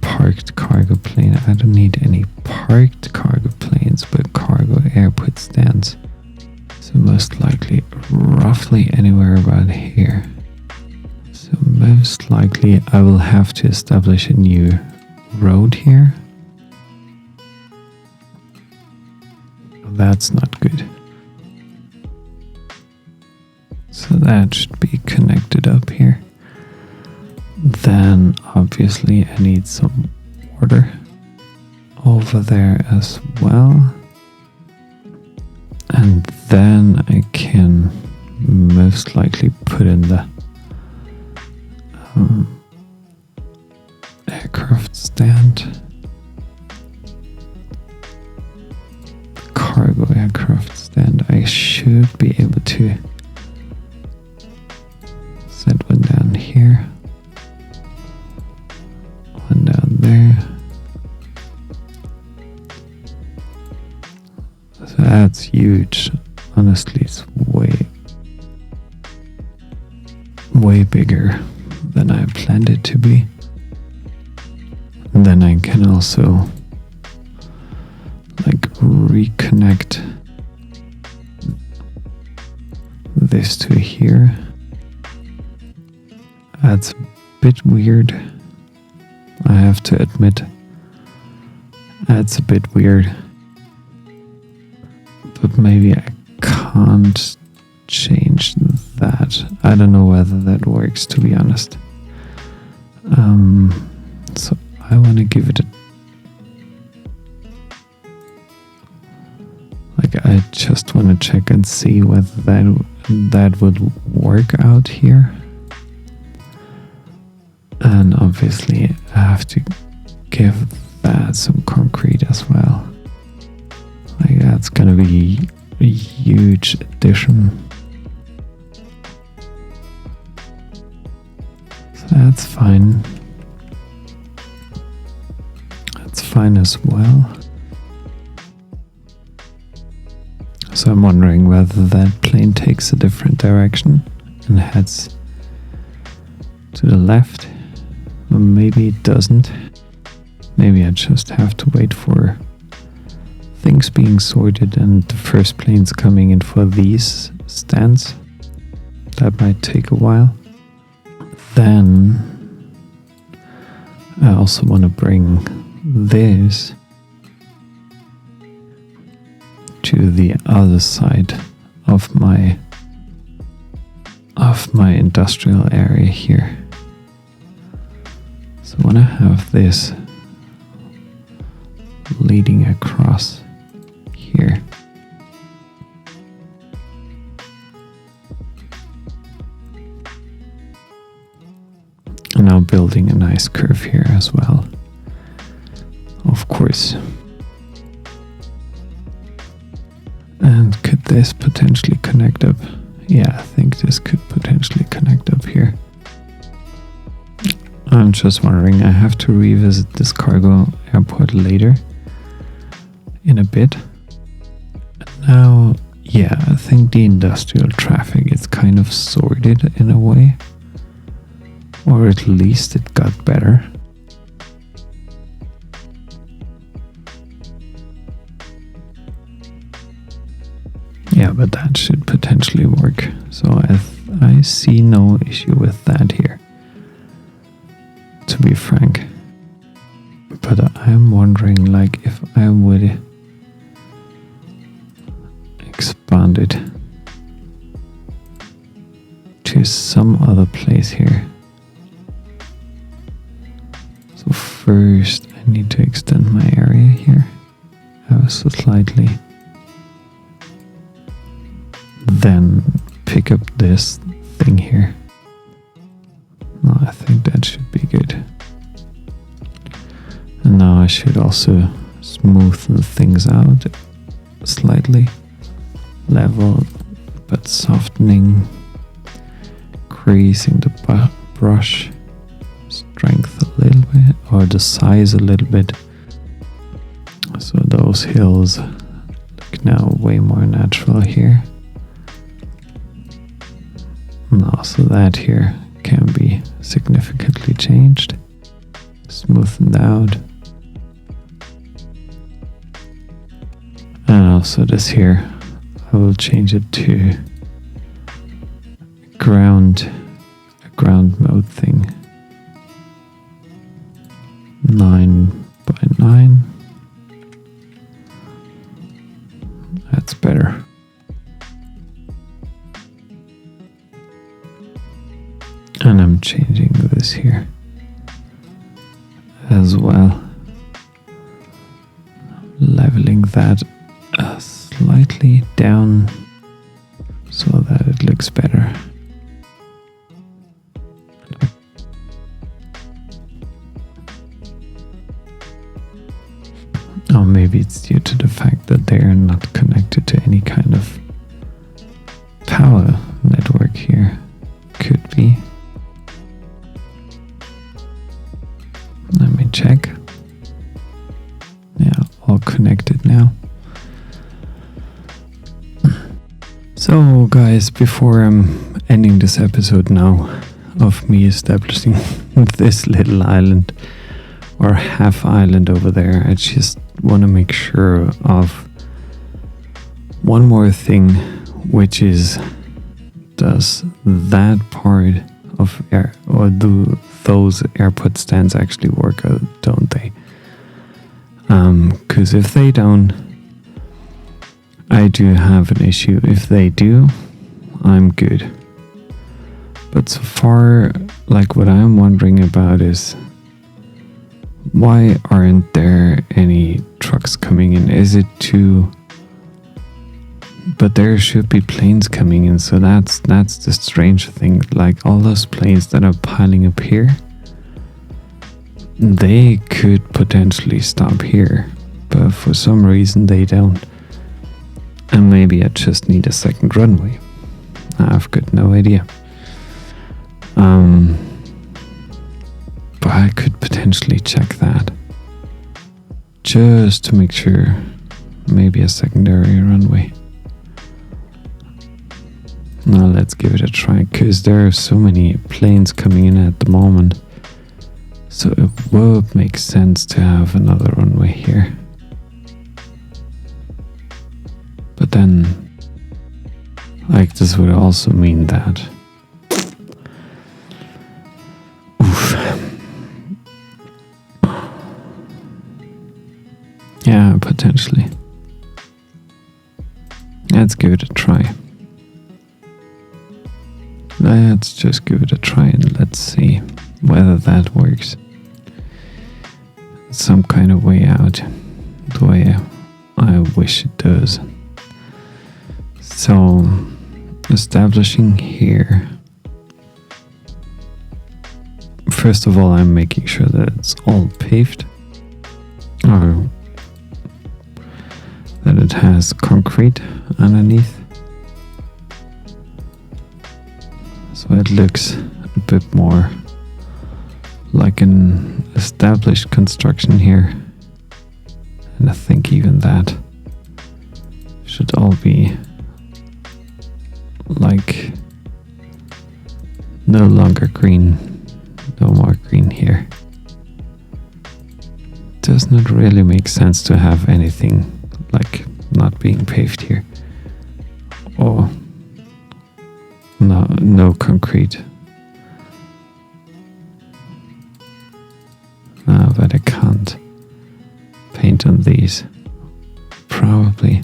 parked cargo plane. I don't need any parked cargo planes, but cargo airport stands. So most likely roughly anywhere about here. So most likely I will have to establish a new road here. That's not good. So that should be connected up here. Then obviously I need some water over there as well. And then I can most likely put in the aircraft stand. Cargo aircraft stand. I should be able to set one down here. One down there. So that's huge. Honestly, it's way bigger than I planned it to be. And then I can also reconnect this to here. That's a bit weird. I have to admit, that's a bit weird. But maybe I can't change that. I don't know whether that works, to be honest. So I want to give it Like, I just want to check and see whether that would work out here. And obviously I have to give that some concrete as well. Like, that's gonna be a huge addition. So that's fine. That's fine as well. So I'm wondering whether that plane takes a different direction and heads to the left. Or maybe it doesn't. Maybe I just have to wait for things being sorted and the first planes coming in for these stands. That might take a while. Then I also want to bring this to the other side of my industrial area here. So I want to have this leading across here. And now building a nice curve here as well, of course. And could this potentially connect up? Yeah, I think this could potentially connect up here. I'm just wondering, I have to revisit this cargo airport later in a bit. Now, yeah, I think the industrial traffic is kind of sorted in a way. Or at least it got better. Yeah, but that should potentially work. So I see no issue with that here, to be frank. But I'm wondering, like, if I would expand it to some other place here. So first I need to extend my area here ever so slightly. Then pick up this thing here. No, I think that should be good. And now I should also smoothen things out slightly. Level, but softening. Increasing the brush strength a little bit, or the size a little bit. So those hills look now way more natural here. And also that here can be significantly changed, smoothened out. And also this here, I will change it to a ground mode thing. 9x9. That's better. And I'm changing this here as well. Leveling that slightly down so that it looks better. Or maybe it's due to the fact that they are not connected to any kind of power network here. Could be. Let me check. Yeah, all connected now. So guys, before I'm ending this episode now of me establishing this little island or half island over there, I just want to make sure of one more thing, which is, does that part of air, or do those airport stands actually work out, don't they? Because if they don't, I do have an issue. If they do, I'm good. But so far, like, what I'm wondering about is, why aren't there any trucks coming in? Is it too But there should be planes coming in, so that's the strange thing. Like all those planes that are piling up here, they could potentially stop here, but for some reason they don't. And maybe I just need a second runway. I've got no idea. But I could potentially check that, just to make sure. Maybe a secondary runway. Now let's give it a try, because there are so many planes coming in at the moment. So it would make sense to have another runway here. But then, like, this would also mean that... Oof. Yeah, potentially. Let's give it a try. Let's just give it a try and let's see whether that works. Some kind of way out, the way I wish it does. So, establishing here. First of all, I'm making sure that it's all paved, or that it has concrete underneath. So it looks a bit more like an established construction here. And I think even that should all be like no longer green, no more green here. Does not really make sense to have anything like not being paved here, or no concrete. But I can't paint on these. Probably.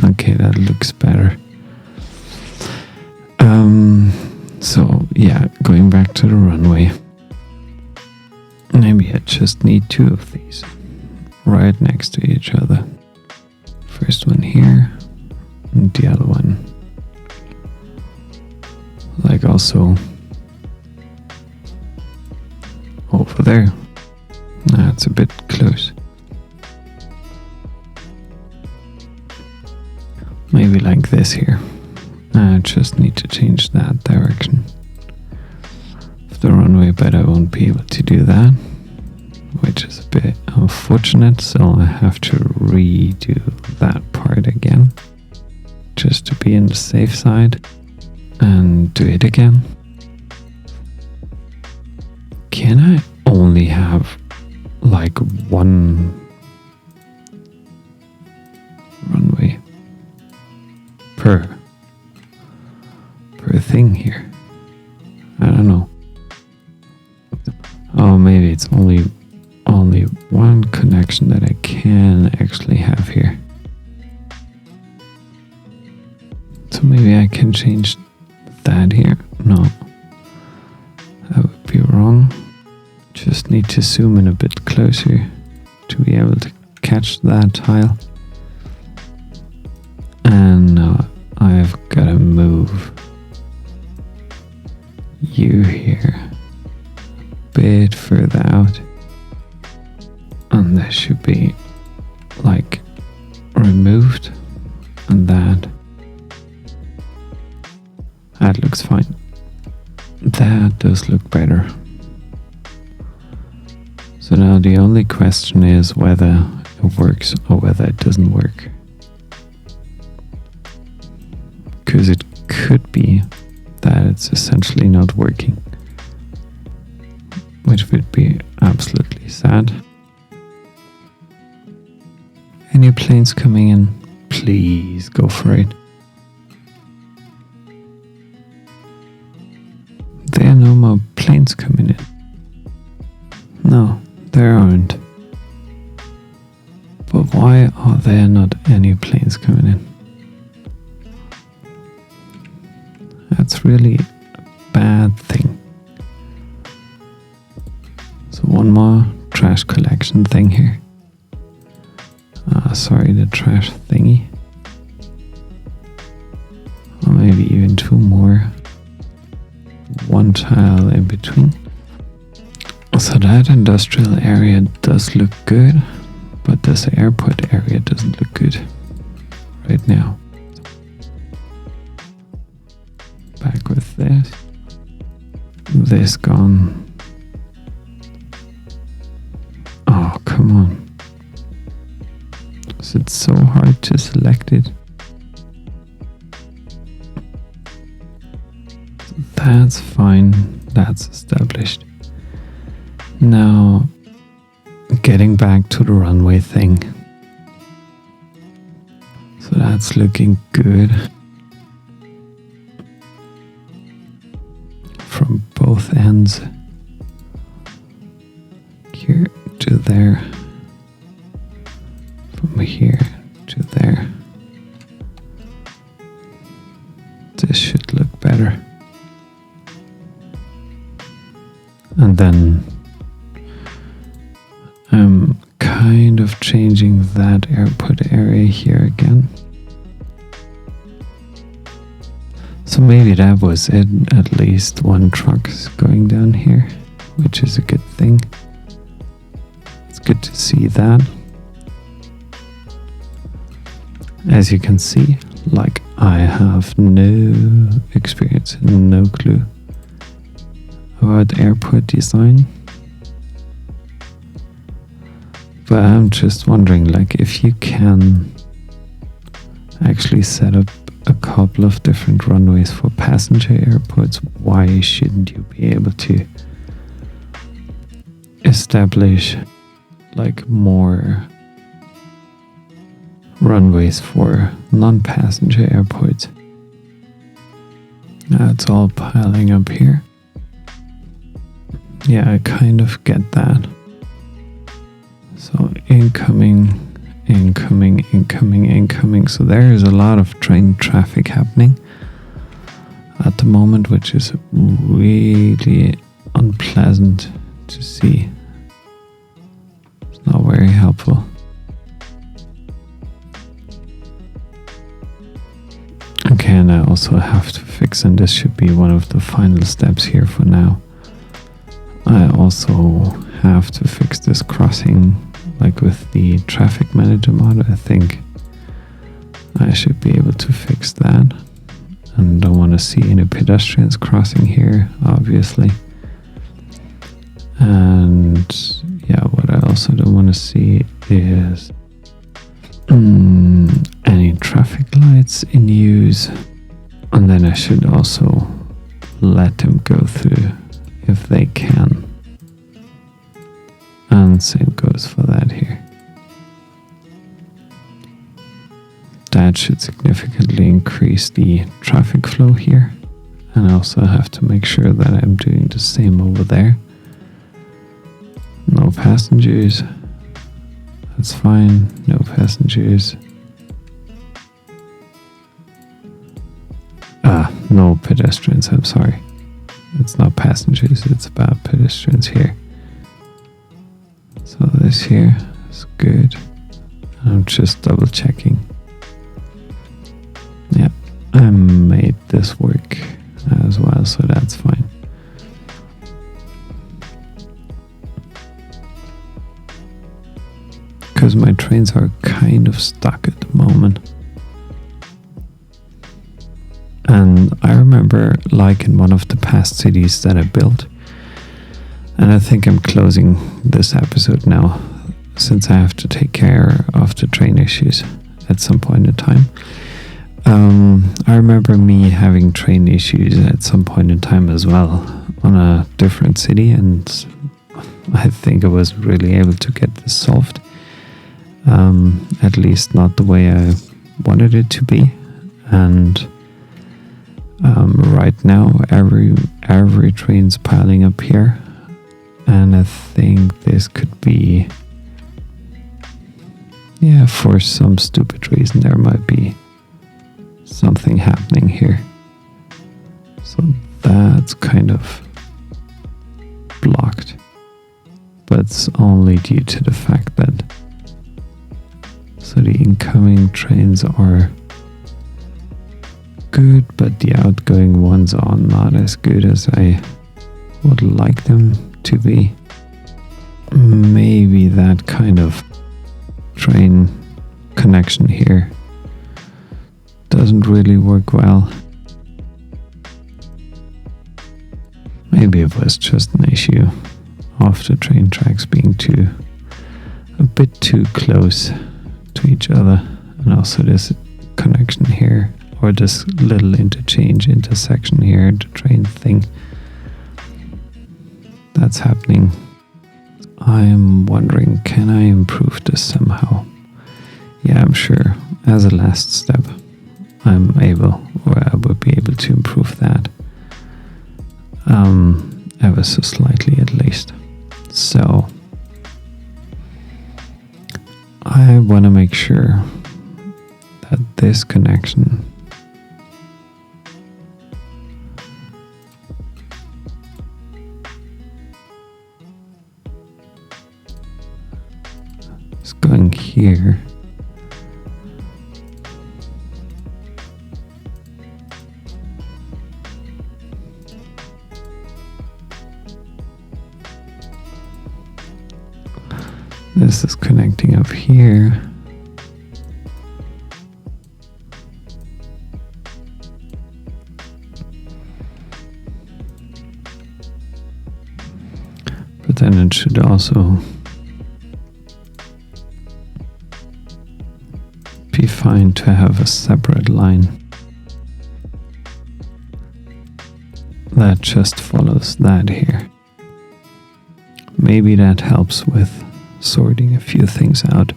Okay, that looks better. So yeah, going back to the runway. Maybe I just need two of these right next to each other. First one here, and the other one like also over there. That's a bit close. Maybe like this here. I just need to change that direction of the runway, but I won't be able to do that, which is a bit unfortunate, so I have to redo that part again just to be on the safe side and do it again. Can I only have like one runway per thing here? I don't know. Oh, maybe it's only one connection that I can actually have here. So maybe I can change that here. No, that would be wrong. Just need to zoom in a bit closer to be able to catch that tile. And now I've got to move you here a bit further out. And that should be like removed, and that looks fine. That does look better. So now the only question is whether it works or whether it doesn't work. Because it could be that it's essentially not working, which would be absolutely sad. Any planes coming in? Please go for it. There are no more planes coming in. No, there aren't. But why are there not any planes coming in? That's really a bad thing. So one more try different thing here. Sorry, the trash thingy. Or maybe even two more. One tile in between. So that industrial area does look good, but this airport area doesn't look good right now. Back with this. This gone. Oh, come on. Is it so hard to select it? That's fine. That's established. Now, getting back to the runway thing. So that's looking good. From both ends. Here to there. From here to there. This should look better. And then I'm kind of changing that airport area here again. So maybe that was it. At least one truck is going down here, which is a good thing. It's good to see that. As you can see, like I have no experience, no clue about airport design. But I'm just wondering, like, if you can actually set up a couple of different runways for passenger airports, why shouldn't you be able to establish like more runways for non-passenger airports? Now it's all piling up here. Yeah, I kind of get that. So incoming. So there is a lot of train traffic happening at the moment, which is really unpleasant to see. It's not very helpful. Okay, and I also have to fix, and this should be one of the final steps here for now. I also have to fix this crossing, like with the traffic manager mod. I think I should be able to fix that. And don't want to see any pedestrians crossing here, obviously. And yeah, what I also don't want to see is any traffic lights in use. And then I should also let them go through if they can. And same goes for that here. That should significantly increase the traffic flow here. And I also have to make sure that I'm doing the same over there. No passengers. That's fine. No passengers. No pedestrians, I'm sorry. It's not passengers, it's about pedestrians here. So this here is good. I'm just double checking. Yeah, I made this work as well, so that's fine. Because my trains are kind of stuck at the moment. And I remember, like in one of the past cities that I built, and I think I'm closing this episode now, since I have to take care of the train issues at some point in time. I remember me having train issues at some point in time as well on a different city, and I think I was really able to get this solved. At least not the way I wanted it to be. And right now every train's piling up here, and I think this could be, yeah, for some stupid reason there might be something happening here. So that's kind of blocked. but it's only due to the fact that the incoming trains are good, but the outgoing ones are not as good as I would like them to be. Maybe that kind of train connection here doesn't really work well. Maybe it was just an issue of the train tracks being a bit too close to each other, and also this connection here, or this little intersection here, the train thing that's happening. I'm wondering, can I improve this somehow? Yeah, I'm sure as a last step I would be able to improve that ever so slightly at least. So I want to make sure that this connection is going here. This is connecting up here. But then it should also be fine to have a separate line that just follows that here. Maybe that helps with sorting a few things out.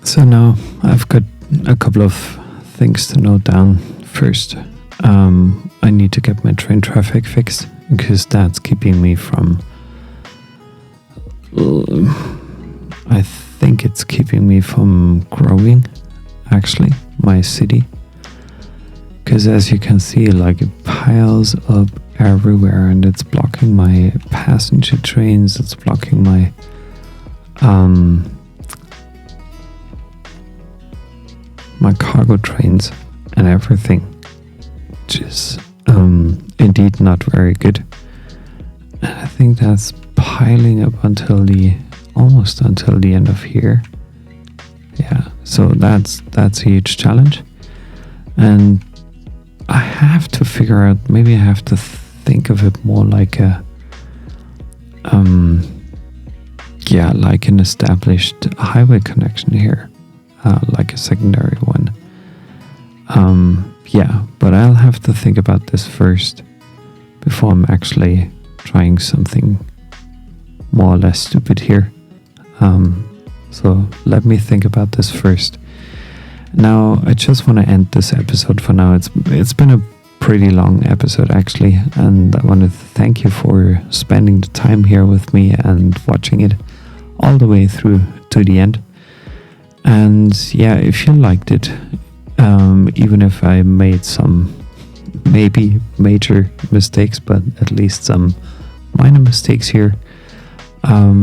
So now I've got a couple of things to note down. First, I need to get my train traffic fixed because that's keeping me from... I think it's keeping me from growing, actually. my city, because as you can see, like, it piles up everywhere and it's blocking my passenger trains, it's blocking my my cargo trains and everything, which is indeed not very good. And I think that's piling up almost until the end of here. Yeah, so that's a huge challenge, and I have to figure out, maybe I have to think of it more like like an established highway connection here, like a secondary one. But I'll have to think about this first before I'm actually trying something more or less stupid here. So let me think about this first. Now, I just want to end this episode for now. It's been a pretty long episode, actually, and I want to thank you for spending the time here with me and watching it all the way through to the end. And yeah, if you liked it, even if I made some maybe major mistakes, but at least some minor mistakes here,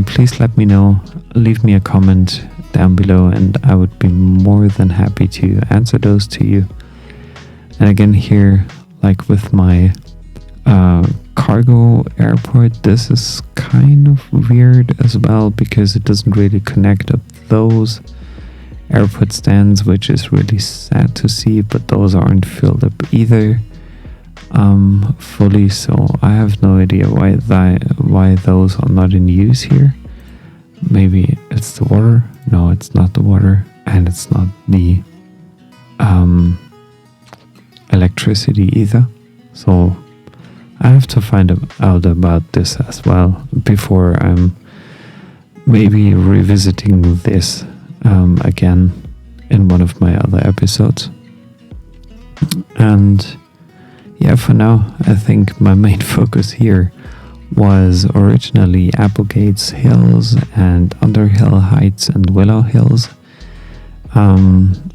please let me know. Leave me a comment down below and I would be more than happy to answer those to you. And again, here, like with my cargo airport, this is kind of weird as well, because it doesn't really connect up those airport stands, which is really sad to see, but those aren't filled up either fully, so I have no idea why those are not in use here. Maybe it's the water. No, it's not the water, and it's not the electricity either. So I have to find out about this as well before I'm maybe revisiting this again in one of my other episodes. And yeah, for now, I think my main focus here was originally Applegate's Hills and Underhill Heights and Willow Hills.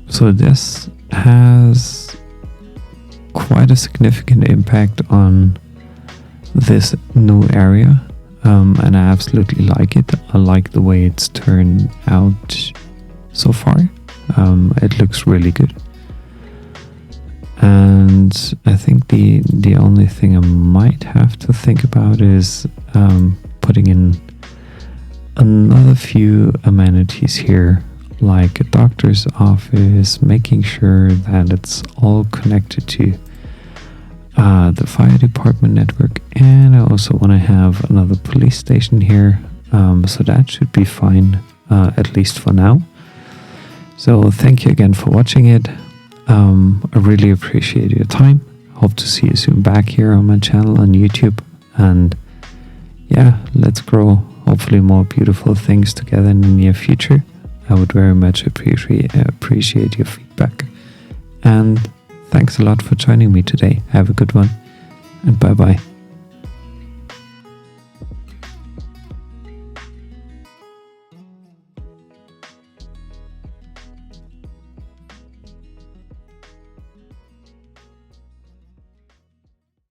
So this has quite a significant impact on this new area, and I absolutely like it. I like the way it's turned out so far. It looks really good. And I think the only thing I might have to think about is putting in another few amenities here, like a doctor's office, making sure that it's all connected to the fire department network, and I also want to have another police station here, so that should be fine, at least for now. So thank you again for watching it. I really appreciate your time. Hope to see you soon back here on my channel on YouTube, and yeah, let's grow hopefully more beautiful things together in the near future. I would very much appreciate your feedback, and thanks a lot for joining me today. Have a good one, and bye bye.